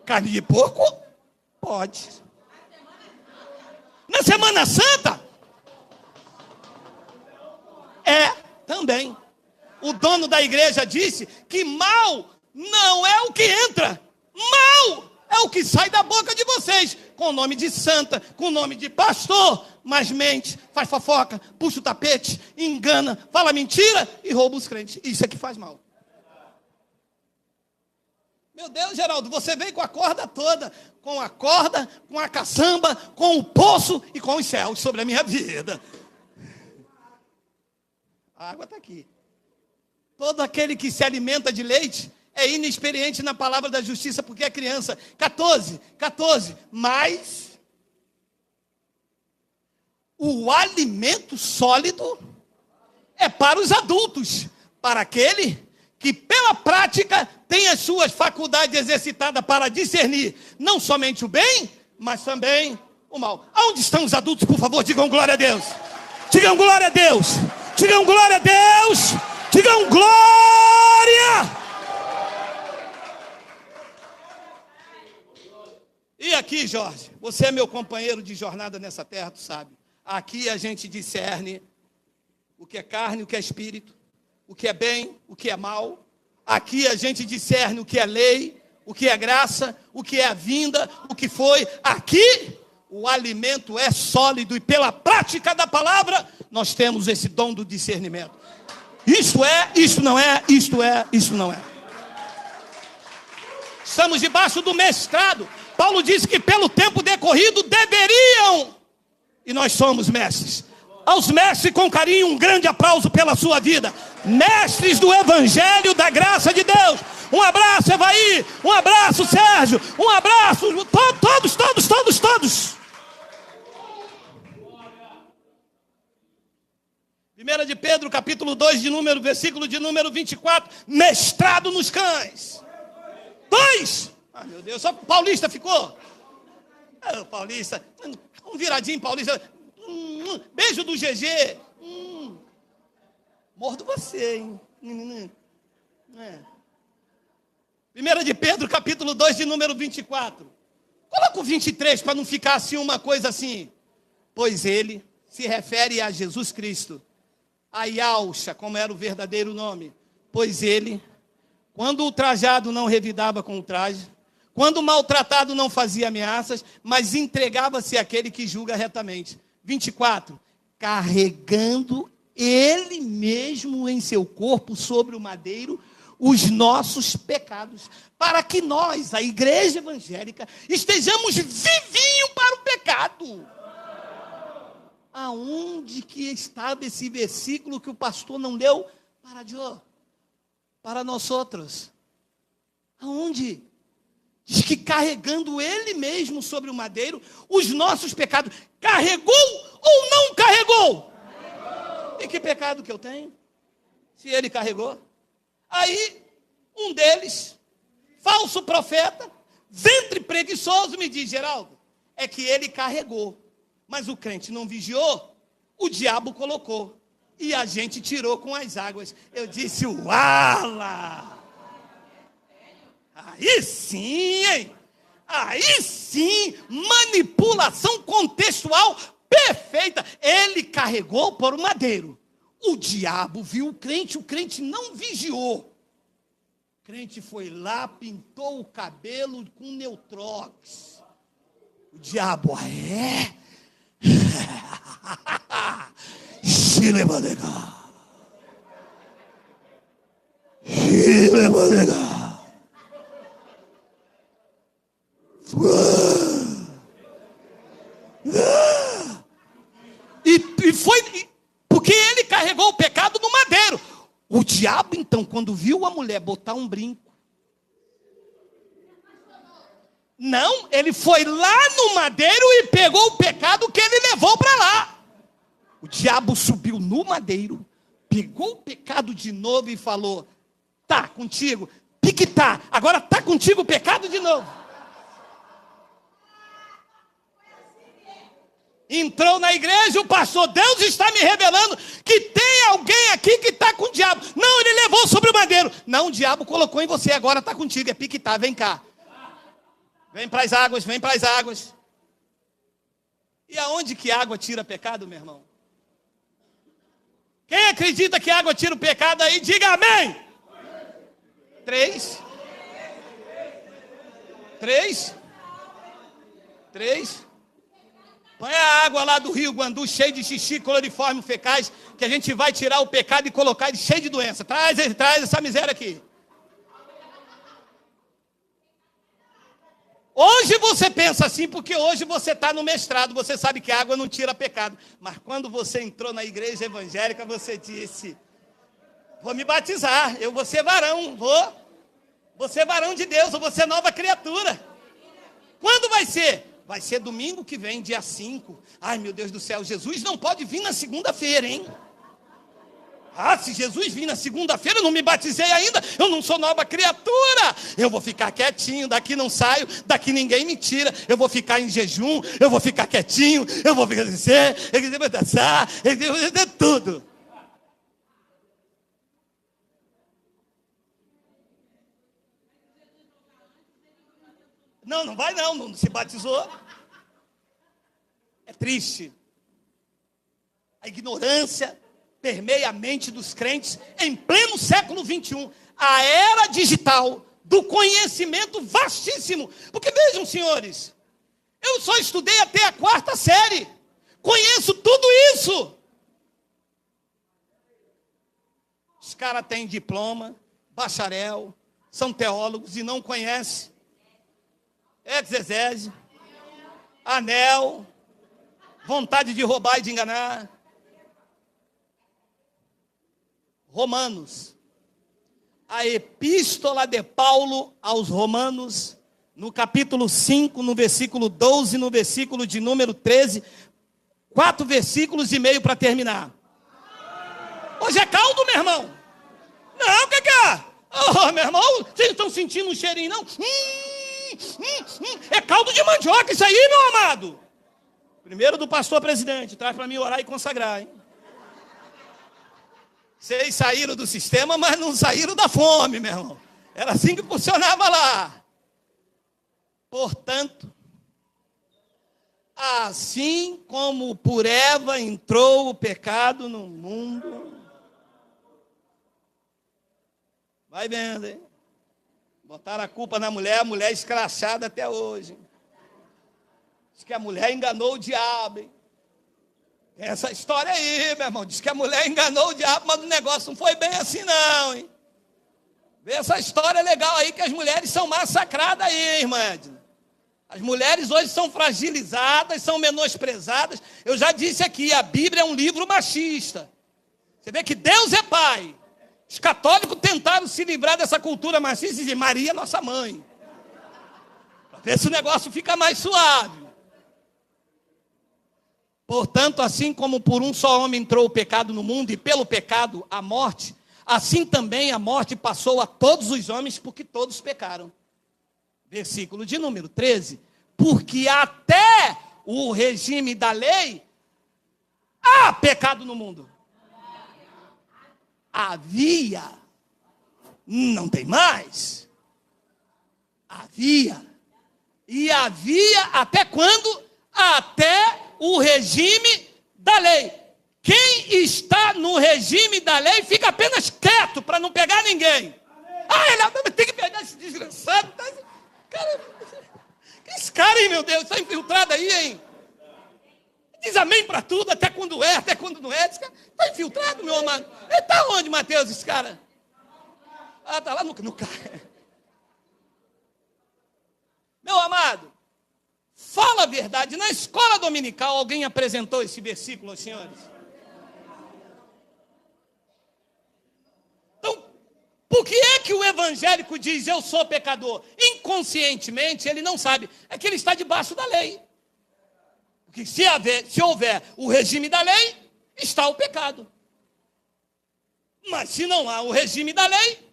Carne de porco? Pode. Na Semana Santa? É, também. O dono da igreja disse que mal não é o que entra, mal é o que sai da boca de vocês, com o nome de santa, com o nome de pastor, mas mente, faz fofoca, puxa o tapete, engana, fala mentira e rouba os crentes. Isso é que faz mal. Meu Deus, Geraldo, você veio com a corda toda, com a corda, com a caçamba, com o poço e com os céus sobre a minha vida. A água está aqui. Todo aquele que se alimenta de leite é inexperiente na palavra da justiça, porque é criança. 14, mas o alimento sólido é para os adultos, para aquele que pela prática tem as suas faculdades exercitadas para discernir não somente o bem, mas também o mal. Aonde estão os adultos, por favor? Digam glória a Deus. Digam glória a Deus. Digam glória a Deus. Digam glória. E aqui, Jorge, você é meu companheiro de jornada nessa terra, tu sabe. Aqui a gente discerne o que é carne, o que é espírito, o que é bem, o que é mal. Aqui a gente discerne o que é lei, o que é graça, o que é a vinda, o que foi. Aqui o alimento é sólido e pela prática da palavra nós temos esse dom do discernimento. Isto é, isto não é, isto é, isto não é. Estamos debaixo do mestrado. Paulo disse que pelo tempo decorrido deveriam, e nós somos mestres. Aos mestres com carinho, um grande aplauso pela sua vida. Mestres do Evangelho da graça de Deus. Um abraço, Evaí. Um abraço, Sérgio. Um abraço, todos. 1 de Pedro, capítulo 2, versículo de número 24. Mestrado nos cães. 2. Ah, meu Deus, só paulista ficou? Paulista, um viradinho paulista. Beijo do GG. Mordo você, hein? 1 de Pedro, capítulo 2, de número 24. Coloca o 23 para não ficar assim uma coisa assim. Pois ele se refere a Jesus Cristo, a Yahusha, como era o verdadeiro nome. Pois ele, quando ultrajado não revidava com ultraje, quando maltratado não fazia ameaças, mas entregava-se àquele que julga retamente. 24. Carregando ele mesmo em seu corpo sobre o madeiro os nossos pecados, para que nós, a igreja evangélica, estejamos vivinhos para o pecado. Aonde que estava esse versículo que o pastor não leu para nós outros? Aonde? Diz que carregando ele mesmo sobre o madeiro os nossos pecados. Carregou ou não carregou? Carregou. E que pecado que eu tenho? Se ele carregou. Aí, um deles, falso profeta, ventre preguiçoso, me diz, Geraldo, é que ele carregou. Mas o crente não vigiou, o diabo colocou. E a gente tirou com as águas. Eu disse, uala! Aí sim, hein? Aí sim, manipulação contextual perfeita. Ele carregou por o madeiro. O diabo viu o crente não vigiou. O crente foi lá, pintou o cabelo com Neutrox. O diabo, Xilemanega. E foi porque ele carregou o pecado no madeiro. O diabo, então, quando viu a mulher botar um brinco, não, ele foi lá no madeiro e pegou o pecado que ele levou para lá. O diabo subiu no madeiro, pegou o pecado de novo e falou, tá contigo, piquetá, agora tá contigo o pecado de novo. Entrou na igreja, o pastor, Deus está me revelando que tem alguém aqui que está com o diabo. Não, ele levou sobre o madeiro. Não, o diabo colocou em você, agora está contigo, é piquetá, vem cá. Vem para as águas, vem para as águas. E aonde que água tira pecado, meu irmão? Quem acredita que água tira o pecado aí, diga amém. 3. Põe a água lá do Rio Guandu, cheia de xixi, cloriforme fecais, que a gente vai tirar o pecado e colocar ele cheio de doença. Traz essa miséria aqui. Hoje você pensa assim porque hoje você está no mestrado, você sabe que a água não tira pecado. Mas quando você entrou na igreja evangélica, você disse: vou me batizar, eu vou ser varão, vou ser varão de Deus, eu vou ser nova criatura. Quando vai ser? Vai ser domingo que vem, dia 5. Ai, meu Deus do céu, Jesus não pode vir na segunda-feira, hein? Ah, se Jesus vir na segunda-feira, eu não me batizei ainda, eu não sou nova criatura. Eu vou ficar quietinho, daqui não saio, daqui ninguém me tira. Eu vou ficar em jejum, eu vou ficar quietinho, eu vou ficar eu vou dançar, eu vou fazer tudo. Não vai não se batizou. É triste. A ignorância permeia a mente dos crentes em pleno século 21. A era digital do conhecimento vastíssimo. Porque vejam, senhores, eu só estudei até a 4ª série. Conheço tudo isso. Os caras têm diploma, bacharel, são teólogos e não conhecem exegese, anel, vontade de roubar e de enganar. Romanos, a epístola de Paulo aos Romanos, no capítulo 5, no versículo 12, no versículo de número 13, 4 versículos e meio para terminar. Hoje é caldo, meu irmão? Não, o que é? Oh, meu irmão, vocês estão sentindo um cheirinho, não? É caldo de mandioca isso aí, meu amado. Primeiro do pastor presidente, traz para mim orar e consagrar, hein? Vocês saíram do sistema, mas não saíram da fome, meu irmão. Era assim que funcionava lá. Portanto, assim como por Eva entrou o pecado no mundo. Vai vendo, hein? Botaram a culpa na mulher, a mulher escrachada até hoje. Diz que a mulher enganou o diabo, hein? Essa história aí, meu irmão, diz que a mulher enganou o diabo, mas o negócio não foi bem assim não, hein? Vê essa história legal aí, que as mulheres são massacradas aí, irmã Edna. As mulheres hoje são fragilizadas, são menosprezadas. Eu já disse aqui, a Bíblia é um livro machista. Você vê que Deus é pai. Os católicos tentaram se livrar dessa cultura machista e dizer: Maria é nossa mãe. Para ver se o negócio fica mais suave. Portanto, assim como por um só homem entrou o pecado no mundo, e pelo pecado a morte, assim também a morte passou a todos os homens, porque todos pecaram. Versículo de número 13. Porque até o regime da lei há pecado no mundo. Havia, não tem mais. Havia. E havia até quando? Até o regime da lei. Quem está no regime da lei fica apenas quieto para não pegar ninguém. Ah, ele tem que pegar esse desgraçado. Cara, esse cara aí, meu Deus, está infiltrado aí, hein? Diz amém para tudo, até quando é, até quando não é. Está infiltrado, meu amado. Ele está onde, Mateus, esse cara? Ah, está lá no carro. Meu amado, fala a verdade. Na escola dominical, alguém apresentou esse versículo aos senhores? Então, por que é que o evangélico diz: eu sou pecador? Inconscientemente, ele não sabe. É que ele está debaixo da lei. Porque se houver o regime da lei, está o pecado. Mas se não há o regime da lei,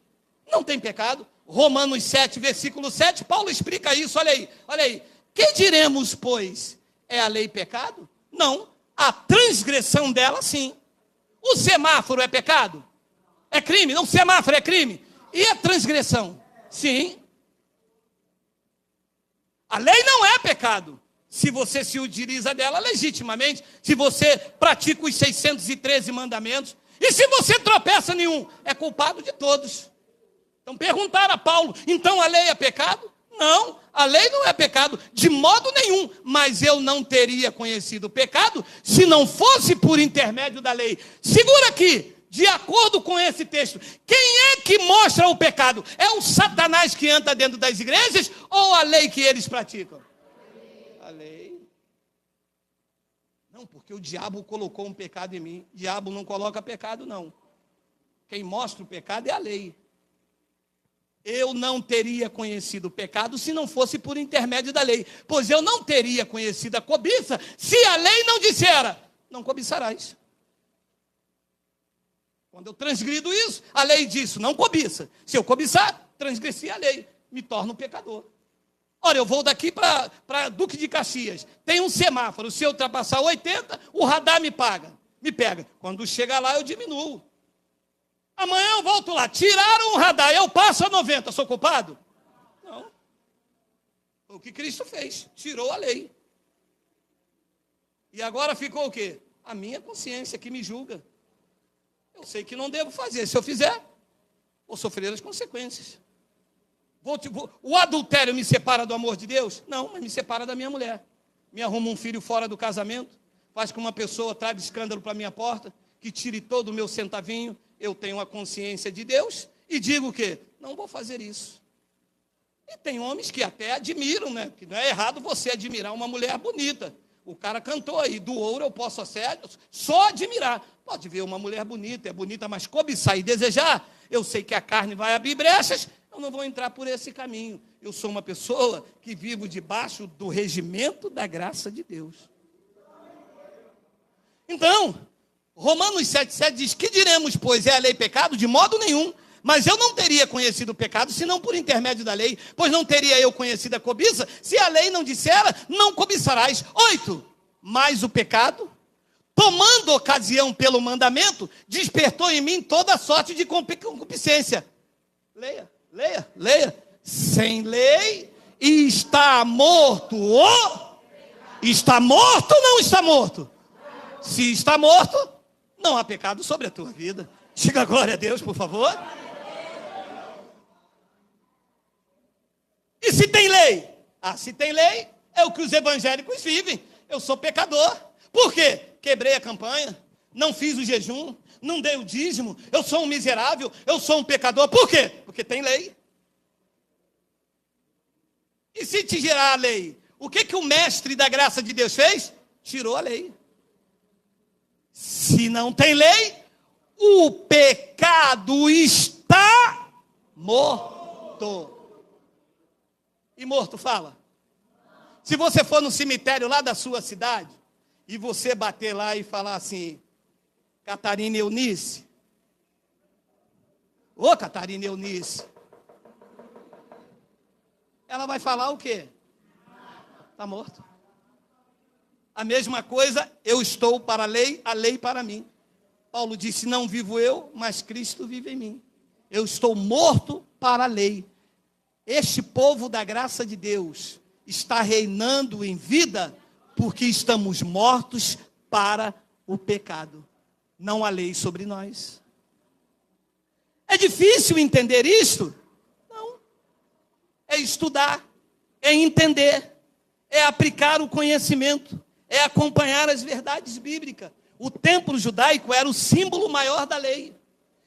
não tem pecado. Romanos 7, versículo 7, Paulo explica isso, olha aí. Que diremos, pois? É a lei pecado? Não. A transgressão dela, sim. O semáforo é pecado? É crime? Não, o semáforo é crime. E a transgressão? Sim. A lei não é pecado, se você se utiliza dela legitimamente, se você pratica os 613 mandamentos, e se você tropeça nenhum, é culpado de todos. Então perguntaram a Paulo: então a lei é pecado? Não, a lei não é pecado, de modo nenhum. Mas eu não teria conhecido o pecado se não fosse por intermédio da lei. Segura aqui, de acordo com esse texto, quem é que mostra o pecado? É o Satanás que anda dentro das igrejas ou a lei que eles praticam? A lei. Não, porque o diabo colocou um pecado em mim. O diabo não coloca pecado, não. Quem mostra o pecado é a lei. Eu não teria conhecido o pecado se não fosse por intermédio da lei. Pois eu não teria conhecido a cobiça se a lei não dissera, não cobiçarás. Quando eu transgrido isso, a lei diz, não cobiça. Se eu cobiçar, transgressi a lei, me torno pecador. Ora, eu vou daqui para Duque de Caxias. Tem um semáforo, se eu ultrapassar 80, o radar me pega. Quando chega lá, eu diminuo. Amanhã eu volto lá, tiraram o radar, eu passo a 90, sou culpado? Não. Foi o que Cristo fez, tirou a lei. E agora ficou o quê? A minha consciência que me julga. Eu sei que não devo fazer. Se eu fizer, vou sofrer as consequências. O adultério me separa do amor de Deus? Não, mas me separa da minha mulher. Me arruma um filho fora do casamento, faz com uma pessoa traga escândalo para a minha porta, que tire todo o meu centavinho. Eu tenho a consciência de Deus e digo o quê? Não vou fazer isso. E tem homens que até admiram, né? Que não é errado você admirar uma mulher bonita. O cara cantou aí, do ouro eu posso só admirar. Pode ver uma mulher bonita, é bonita, mas cobiçar e desejar, eu sei que a carne vai abrir brechas, eu não vou entrar por esse caminho. Eu sou uma pessoa que vivo debaixo do regimento da graça de Deus. Então, Romanos 7,7 diz, que diremos, pois, é a lei pecado? De modo nenhum. Mas eu não teria conhecido o pecado, senão por intermédio da lei, pois não teria eu conhecido a cobiça, se a lei não dissera, não cobiçarás. 8. Mas o pecado, tomando ocasião pelo mandamento, despertou em mim toda sorte de concupiscência. Leia. Sem lei está morto. Está morto ou não está morto? Se está morto, não há pecado sobre a tua vida. Diga glória a Deus, por favor. E se tem lei? Se tem lei, é o que os evangélicos vivem. Eu sou pecador. Por quê? Quebrei a campanha, não fiz o jejum, não dei o dízimo, eu sou um miserável, eu sou um pecador. Por quê? Porque tem lei. E se te gerar a lei? O que o mestre da graça de Deus fez? Tirou a lei. Se não tem lei, o pecado está morto. E morto fala. Se você for no cemitério lá da sua cidade, e você bater lá e falar assim, Catarina Eunice. Ô Catarina Eunice. Ela vai falar o quê? Está morto. A mesma coisa, eu estou para a lei para mim. Paulo disse, não vivo eu, mas Cristo vive em mim. Eu estou morto para a lei. Este povo da graça de Deus está reinando em vida porque estamos mortos para o pecado. Não há lei sobre nós. É difícil entender isto? Não. É estudar, é entender, é aplicar o conhecimento, é acompanhar as verdades bíblicas. O templo judaico era o símbolo maior da lei.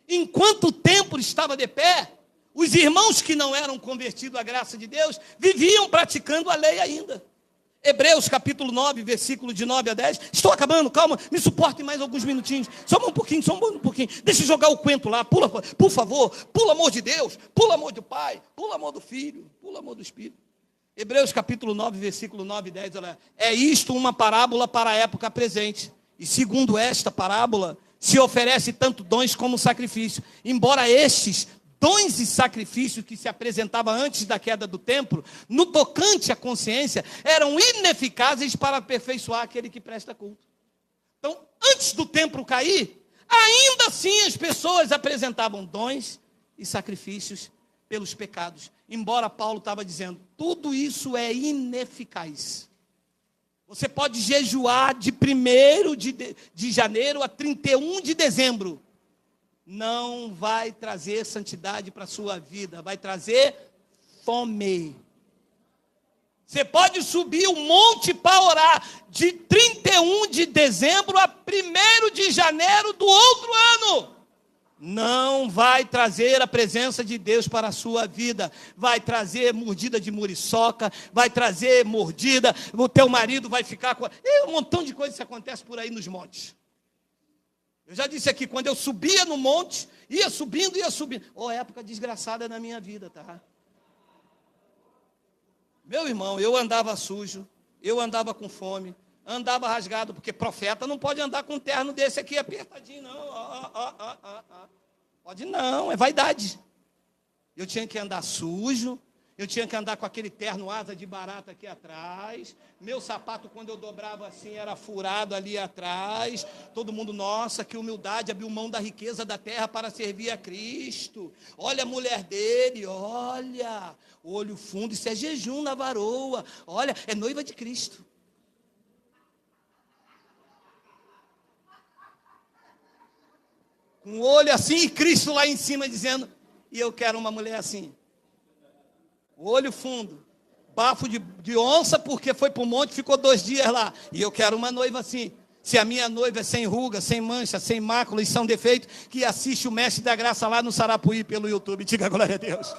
Enquanto o templo estava de pé, os irmãos que não eram convertidos à graça de Deus, viviam praticando a lei ainda. Hebreus capítulo 9, versículo de 9 a 10. Estou acabando, calma, me suportem mais alguns minutinhos. Só um pouquinho. Deixa eu jogar o quento lá, pula, por favor. Pula amor de Deus, pula amor do Pai, pula amor do Filho, pula amor do Espírito. Hebreus capítulo 9, versículo 9 e 10. Olha, é isto uma parábola para a época presente. E segundo esta parábola, se oferece tanto dons como sacrifício. Embora estes dons e sacrifícios que se apresentavam antes da queda do templo, no tocante à consciência, eram ineficazes para aperfeiçoar aquele que presta culto. Então, antes do templo cair, ainda assim as pessoas apresentavam dons e sacrifícios pelos pecados. Embora Paulo estava dizendo, tudo isso é ineficaz. Você pode jejuar de 1º de janeiro a 31 de dezembro. Não vai trazer santidade para a sua vida, vai trazer fome. Você pode subir o monte para orar de 31 de dezembro a 1º de janeiro do outro ano. não vai trazer a presença de Deus para a sua vida. Vai trazer mordida de muriçoca, vai trazer mordida, o teu marido vai ficar com... E um montão de coisas que acontece por aí nos montes. Eu já disse aqui, quando eu subia no monte, ia subindo. Época desgraçada na minha vida, tá? Meu irmão, eu andava sujo, eu andava com fome, andava rasgado, porque profeta não pode andar com um terno desse aqui apertadinho, não. Pode não, é vaidade. Eu tinha que andar sujo, eu tinha que andar com aquele terno asa de barata aqui atrás. Meu sapato, quando eu dobrava assim, era furado ali atrás. Todo mundo, nossa, que humildade, abriu mão da riqueza da terra para servir a Cristo. Olha a mulher dele, olha, olho fundo, isso é jejum na varoa. Olha, é noiva de Cristo. Com o olho assim e Cristo lá em cima dizendo, e eu quero uma mulher assim. Olho fundo, bafo de onça, porque foi para o monte, ficou 2 dias lá. E eu quero uma noiva assim. Se a minha noiva é sem ruga, sem mancha, sem mácula e sem defeito, que assiste o Mestre da Graça lá no Sarapuí pelo YouTube. Diga glória a Deus.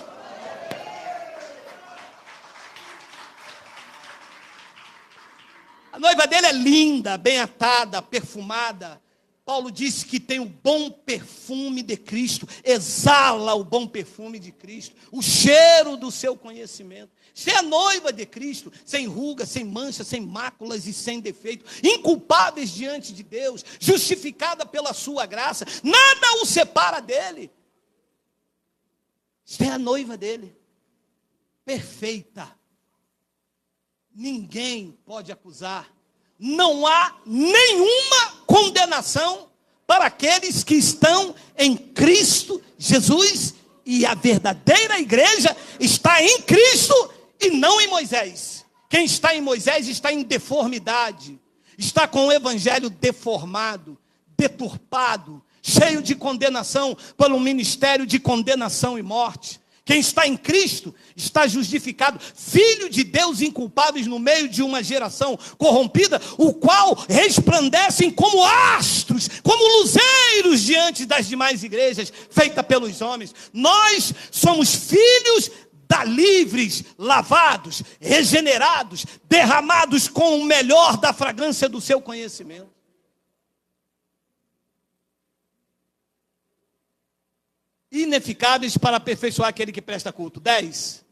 A noiva dele é linda, bem atada, perfumada. Paulo disse que tem o bom perfume de Cristo, exala o bom perfume de Cristo, o cheiro do seu conhecimento. Você é a noiva de Cristo, sem ruga, sem mancha, sem máculas e sem defeito, inculpáveis diante de Deus, justificada pela sua graça, nada o separa dele. Você é a noiva dele, perfeita. Ninguém pode acusar. Não há nenhuma condenação para aqueles que estão em Cristo Jesus, e a verdadeira igreja está em Cristo e não em Moisés. Quem está em Moisés está em deformidade, está com o evangelho deformado, deturpado, cheio de condenação pelo ministério de condenação e morte. Quem está em Cristo está justificado, filho de Deus inculpáveis no meio de uma geração corrompida, o qual resplandecem como astros, como luzeiros diante das demais igrejas, feitas pelos homens. Nós somos filhos da livres, lavados, regenerados, derramados com o melhor da fragrância do seu conhecimento. Ineficáveis para aperfeiçoar aquele que presta culto. 10.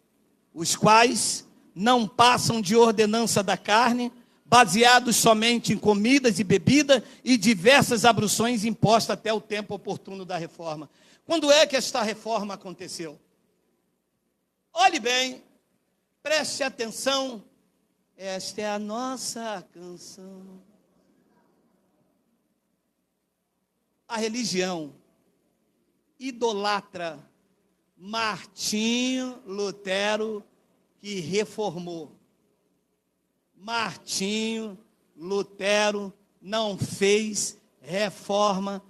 Os quais não passam de ordenança da carne, baseados somente em comidas e bebida e diversas abluções impostas até o tempo oportuno da reforma. Quando é que esta reforma aconteceu? Olhe bem, preste atenção, esta é a nossa canção. A religião idolatra Martinho Lutero, que reformou. Martinho Lutero não fez reforma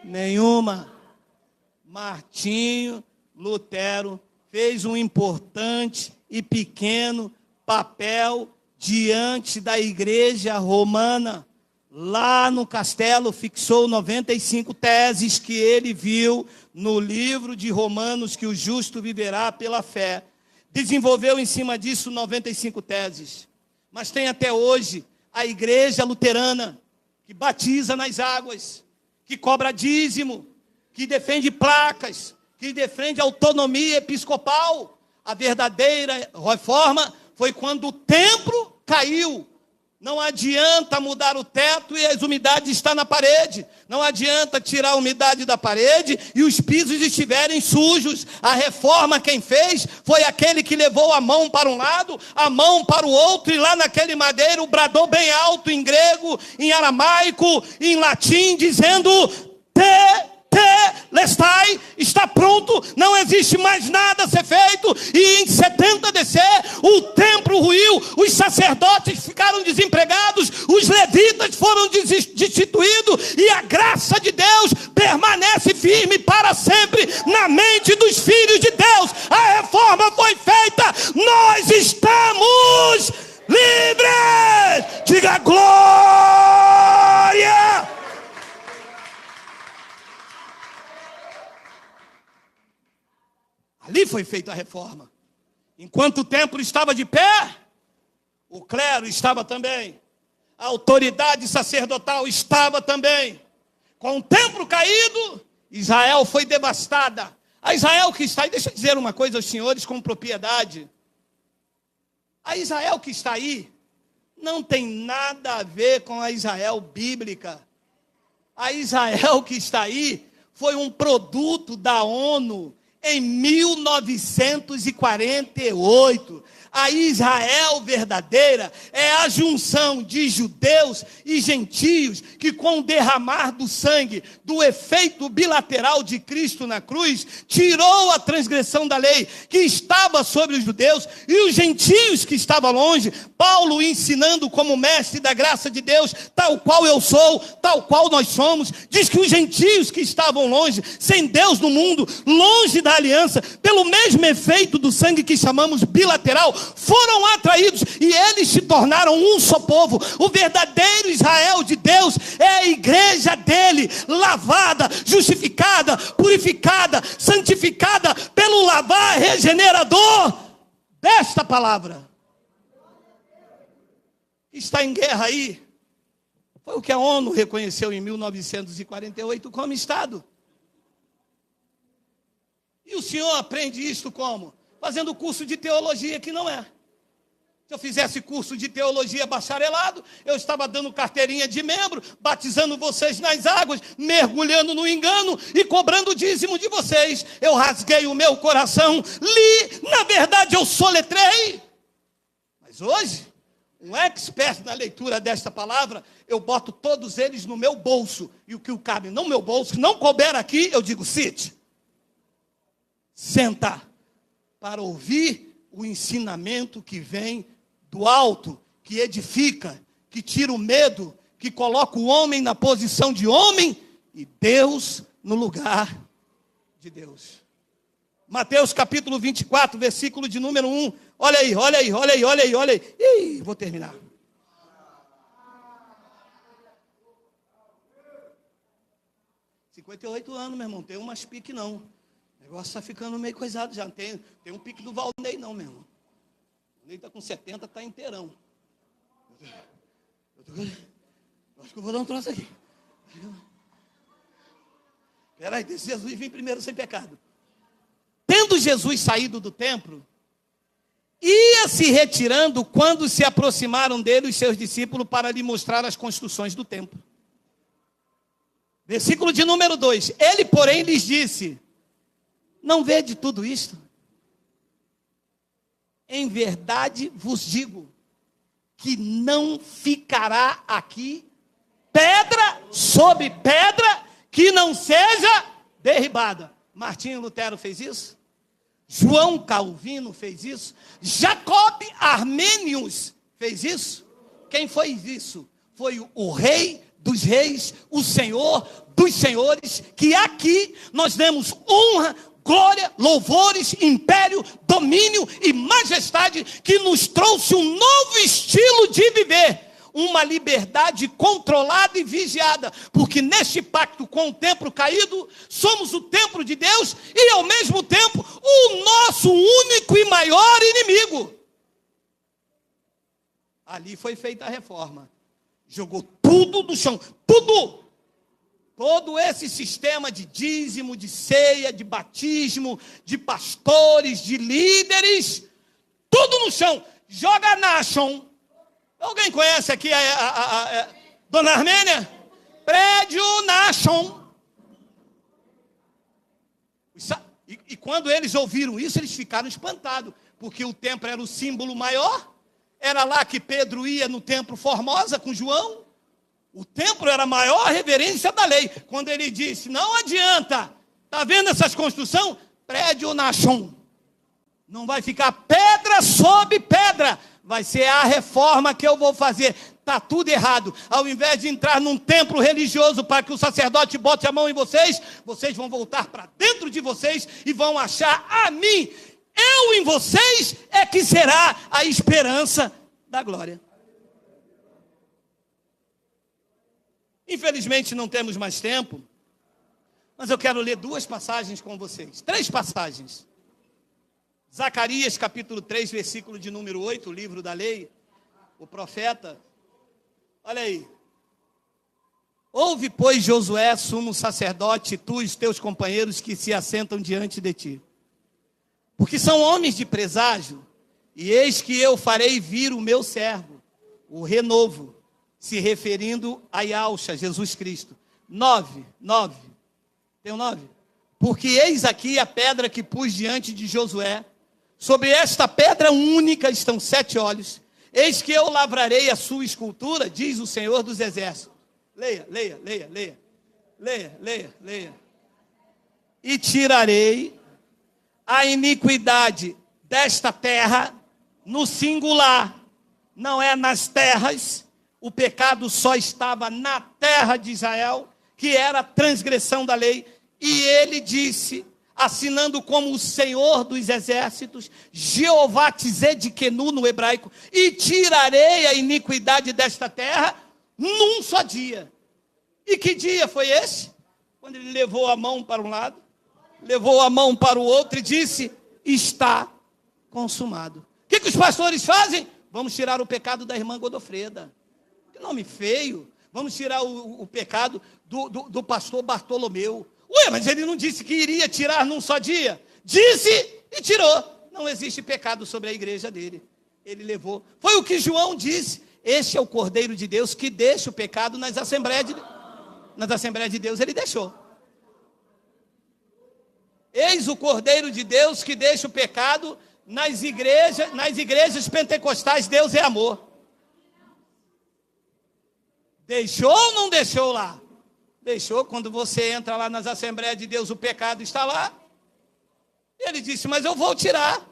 nenhuma. Martinho Lutero fez um importante e pequeno papel diante da igreja romana. Lá no castelo fixou 95 teses que ele viu no livro de Romanos, que o justo viverá pela fé. Desenvolveu em cima disso 95 teses. Mas tem até hoje a igreja luterana, que batiza nas águas, que cobra dízimo, que defende placas, que defende autonomia episcopal. A verdadeira reforma foi quando o templo caiu. Não adianta mudar o teto e as umidades estão na parede. Não adianta tirar a umidade da parede e os pisos estiverem sujos. A reforma quem fez foi aquele que levou a mão para um lado, a mão para o outro, e lá naquele madeiro bradou bem alto em grego, em aramaico, em latim, dizendo: Lestai, está pronto, não existe mais nada a ser feito. E em 70 DC, o templo ruiu, os sacerdotes ficaram desempregados, os levitas foram destituídos, e a graça de Deus permanece firme para sempre na mente dos filhos de Deus. A reforma foi feita, nós estamos livres. Diga glória! Ali foi feita a reforma. Enquanto o templo estava de pé, o clero estava também. A autoridade sacerdotal estava também. Com o templo caído, Israel foi devastada. A Israel que está aí, deixa eu dizer uma coisa aos senhores com propriedade. A Israel que está aí não tem nada a ver com a Israel bíblica. A Israel que está aí foi um produto da ONU em 1948. A Israel verdadeira é a junção de judeus e gentios que, com o derramar do sangue, do efeito bilateral de Cristo na cruz, tirou a transgressão da lei que estava sobre os judeus e os gentios que estavam longe. Paulo ensinando como mestre da graça de Deus, tal qual eu sou, tal qual nós somos, diz que os gentios que estavam longe, sem Deus no mundo, longe da aliança, pelo mesmo efeito do sangue que chamamos bilateral, foram atraídos e eles se tornaram um só povo. O verdadeiro Israel de Deus é a igreja dele, lavada, justificada, purificada, santificada pelo lavar regenerador desta palavra. Está em guerra aí. Foi o que a ONU reconheceu em 1948 como Estado. E o senhor aprende isso como? Fazendo curso de teologia, que não é. Se eu fizesse curso de teologia bacharelado, eu estava dando carteirinha de membro, batizando vocês nas águas, mergulhando no engano e cobrando o dízimo de vocês. Eu rasguei o meu coração, li, na verdade eu soletrei. Mas hoje, um expert na leitura desta palavra, eu boto todos eles no meu bolso. E o que cabe no meu bolso, não couber aqui, eu digo, cite. Senta para ouvir o ensinamento que vem do alto, que edifica, que tira o medo, que coloca o homem na posição de homem e Deus no lugar de Deus. Mateus capítulo 24, versículo de número 1. Olha aí, olha aí, olha aí, olha aí, olha aí. Ih, vou terminar. $58 anos, meu irmão, tem umas pique não. O negócio está ficando meio coisado já. Tem um pique do Valdnei não, meu irmão. O Ney está com 70, está inteirão. Eu acho que eu vou dar um troço aqui. Espera aí, deixa Jesus vir primeiro sem pecado. Tendo Jesus saído do templo, ia se retirando quando se aproximaram dele os seus discípulos para lhe mostrar as construções do templo. Versículo de número 2. Ele, porém, lhes disse: não vede tudo isto? Em verdade vos digo que não ficará aqui pedra sobre pedra que não seja derribada. Martinho Lutero fez isso? João Calvino fez isso? Jacob Arminius fez isso? Quem foi isso? Foi o rei dos reis, o senhor dos senhores, que aqui nós demos honra, glória, louvores, império, domínio e majestade, que nos trouxe um novo estilo de viver, uma liberdade controlada e vigiada, porque neste pacto com o templo caído, somos o templo de Deus e ao mesmo tempo o nosso único e maior inimigo. Ali foi feita a reforma, jogou tudo no chão, tudo. Todo esse sistema de dízimo, de ceia, de batismo, de pastores, de líderes, tudo no chão. Joga Nashon. Alguém conhece aqui a Dona Armênia? Prédio Nashon. E quando eles ouviram isso, eles ficaram espantados, porque o templo era o símbolo maior. Era lá que Pedro ia no templo Formosa com João. O templo era a maior reverência da lei. Quando ele disse, não adianta, está vendo essas construções? Prédio Nashon. Não vai ficar pedra sobre pedra. Vai ser a reforma que eu vou fazer. Está tudo errado. Ao invés de entrar num templo religioso para que o sacerdote bote a mão em vocês, vocês vão voltar para dentro de vocês e vão achar a mim. Eu em vocês é que será a esperança da glória. Infelizmente não temos mais tempo, mas eu quero ler 2 passagens com vocês. 3 passagens. Zacarias capítulo 3, versículo de número 8, o livro da lei, o profeta. Olha aí. Ouve, pois, Josué, sumo sacerdote, tu e os teus companheiros que se assentam diante de ti. Porque são homens de presságio, e eis que eu farei vir o meu servo, o renovo, se referindo a Yahshua, Jesus Cristo. 9. Tem um 9? Porque eis aqui a pedra que pus diante de Josué. Sobre esta pedra única estão 7 olhos. Eis que eu lavrarei a sua escultura, diz o Senhor dos Exércitos. Leia. E tirarei a iniquidade desta terra no singular. Não é nas terras. O pecado só estava na terra de Israel, que era a transgressão da lei. E ele disse, assinando como o Senhor dos Exércitos, Jeová Tzedkenu no hebraico, e tirarei a iniquidade desta terra num só dia. E que dia foi esse? Quando ele levou a mão para um lado, levou a mão para o outro e disse, está consumado. O que os pastores fazem? Vamos tirar o pecado da irmã Godofreda. Que nome feio. Vamos tirar o pecado do pastor Bartolomeu. Ué, mas ele não disse que iria tirar num só dia? Disse e tirou. Não existe pecado sobre a igreja dele. Ele levou. Foi o que João disse. Este é o Cordeiro de Deus que deixa o pecado nas assembleias de Deus. Ele deixou. Eis o Cordeiro de Deus que deixa o pecado nas igrejas pentecostais. Deus é amor. Deixou ou não deixou lá? Deixou. Quando você entra lá nas Assembleias de Deus, o pecado está lá. Ele disse, mas eu vou tirar.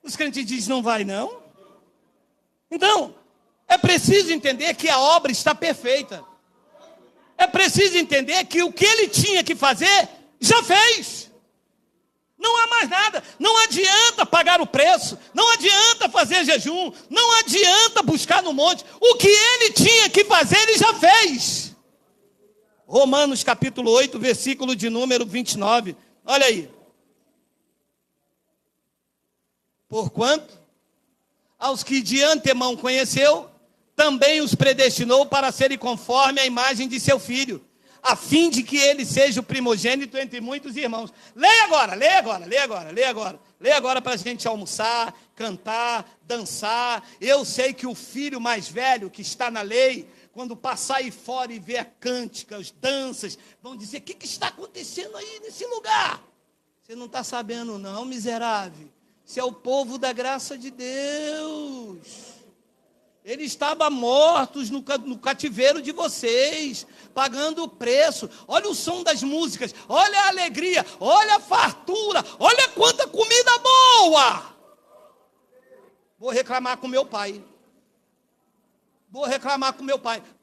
Os crentes dizem, não vai não. Então, é preciso entender que a obra está perfeita. É preciso entender que o que ele tinha que fazer, já fez. Não há mais nada. Não adianta pagar o preço. Não adianta fazer jejum. Não adianta buscar no monte. O que ele tinha que fazer, ele já fez. Romanos capítulo 8, versículo de número 29. Olha aí. Porquanto, aos que de antemão conheceu, também os predestinou para serem conforme a imagem de seu filho, a fim de que ele seja o primogênito entre muitos irmãos. Leia agora para a gente almoçar, cantar, dançar. Eu sei que o filho mais velho que está na lei, quando passar aí fora e ver a cântica, as danças, vão dizer, o que está acontecendo aí nesse lugar? Você não está sabendo não, miserável. Isso é o povo da graça de Deus. Ele estava mortos no cativeiro de vocês, pagando o preço. Olha o som das músicas, olha a alegria, olha a fartura, olha quanta comida boa. Vou reclamar com meu pai.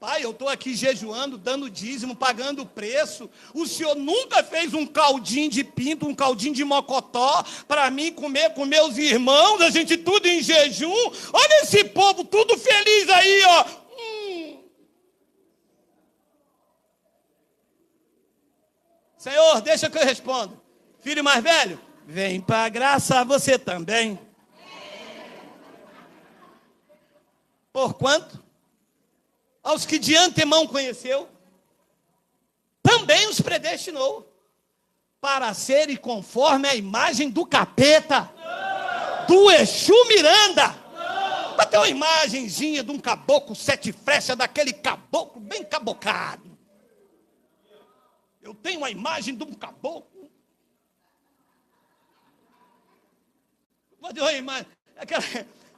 Pai, eu estou aqui jejuando, dando dízimo, pagando o preço. O senhor nunca fez um caldinho de pinto, um caldinho de mocotó para mim comer com meus irmãos, a gente tudo em jejum. Olha esse povo tudo feliz aí, ó. Senhor, deixa que eu respondo. Filho mais velho, vem para a graça você também. Porquanto, aos que de antemão conheceu, também os predestinou para serem conforme a imagem do capeta, do Exu Miranda. Para ter uma imagenzinha de um caboclo 7 flechas, daquele caboclo bem cabocado. Eu tenho a imagem de um caboclo. Vou ter uma imagem.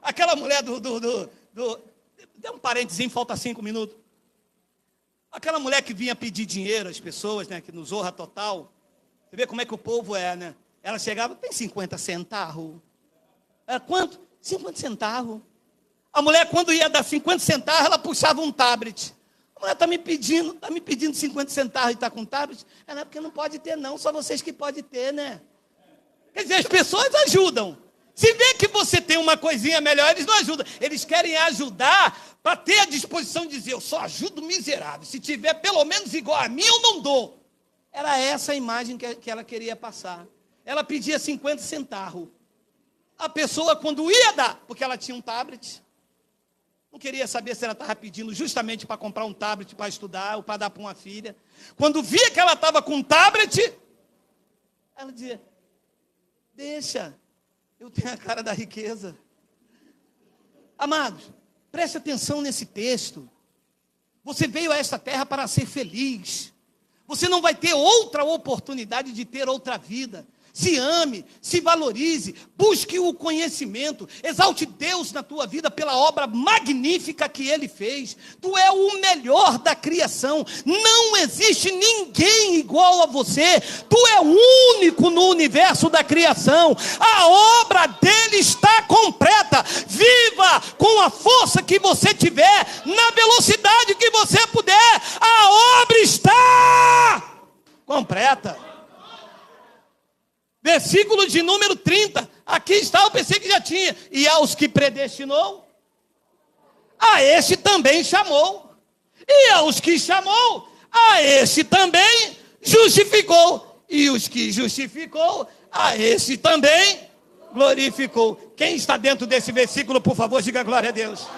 Aquela mulher Dê um parentezinho, falta 5 minutos. Aquela mulher que vinha pedir dinheiro às pessoas, né, que no Zorra Total. Você vê como é que o povo é, né? Ela chegava, tem 50 centavos. Era quanto? 50 centavos. A mulher, quando ia dar 50 centavos, ela puxava um tablet. A mulher está me pedindo 50 centavos e está com tablet. Ela é porque não pode ter não, só vocês que podem ter, né? Quer dizer, as pessoas ajudam. Se vê que você tem uma coisinha melhor, eles não ajudam. Eles querem ajudar para ter a disposição de dizer, eu só ajudo o miserável. Se tiver pelo menos igual a mim, eu não dou. Era essa a imagem que ela queria passar. Ela pedia 50 centavos. a pessoa, quando ia dar, porque ela tinha um tablet, não queria saber se ela estava pedindo justamente para comprar um tablet para estudar ou para dar para uma filha. Quando via que ela estava com um tablet, ela dizia: deixa, eu tenho a cara da riqueza. Amados, preste atenção nesse texto. Você veio a esta terra para ser feliz. Você não vai ter outra oportunidade de ter outra vida. Se ame, se valorize, busque o conhecimento, exalte Deus na tua vida pela obra magnífica que Ele fez. Tu é o melhor da criação, não existe ninguém igual a você, tu é o único no universo da criação, a obra dele está completa. Viva com a força que você tiver, na velocidade que você puder, a obra está completa. Versículo de número 30. Aqui está, eu pensei que já tinha. E aos que predestinou, a este também chamou. E aos que chamou, a este também justificou. E os que justificou, a este também glorificou. Quem está dentro desse versículo, por favor, diga glória a Deus.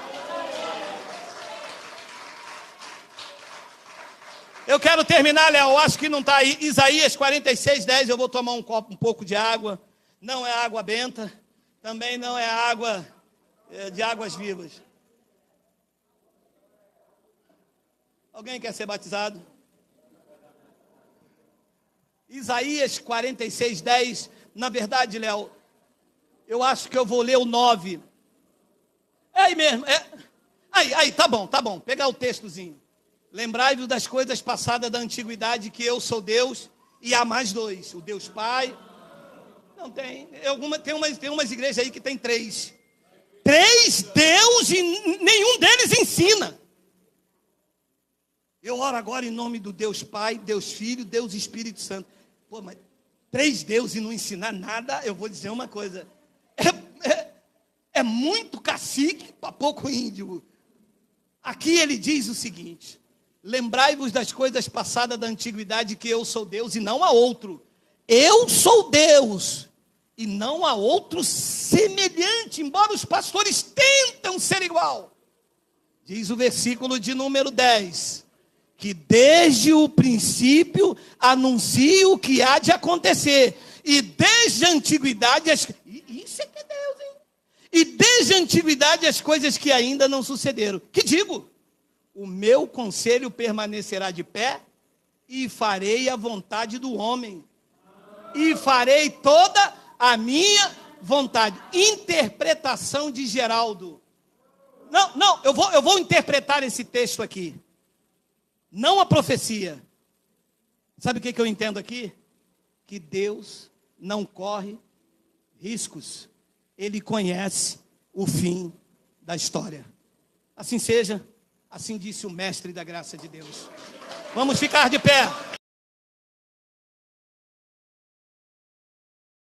Eu quero terminar, Léo, acho que não está aí. Isaías 46:10, eu vou tomar um pouco de água. Não é água benta, também não é água de águas vivas. Alguém quer ser batizado? Isaías 46:10, na verdade, Léo, eu acho que eu vou ler o 9. É aí mesmo, aí, tá bom, pegar o textozinho. Lembrai-vos das coisas passadas da antiguidade, que eu sou Deus e há mais dois, o Deus Pai. Não tem, tem umas igrejas aí que tem três Deus e nenhum deles ensina. Eu oro agora em nome do Deus Pai, Deus Filho, Deus Espírito Santo. Pô, mas 3 deuses e não ensinar nada, eu vou dizer uma coisa, é muito cacique para pouco índio. Aqui ele diz o seguinte: lembrai-vos das coisas passadas da antiguidade, que eu sou Deus e não há outro. Eu sou Deus e não há outro semelhante, embora os pastores tentam ser igual. Diz o versículo de número 10, que desde o princípio anuncio o que há de acontecer. E desde a antiguidade, isso é que é Deus, hein? E desde a antiguidade as coisas que ainda não sucederam. Que digo? O meu conselho permanecerá de pé, e farei a vontade do homem, e farei toda a minha vontade. Interpretação de Geraldo. Não, eu vou interpretar esse texto aqui. Não a profecia. Sabe o que eu entendo aqui? Que Deus não corre riscos. Ele conhece o fim da história. Assim seja. Assim disse o mestre da graça de Deus. Vamos ficar de pé.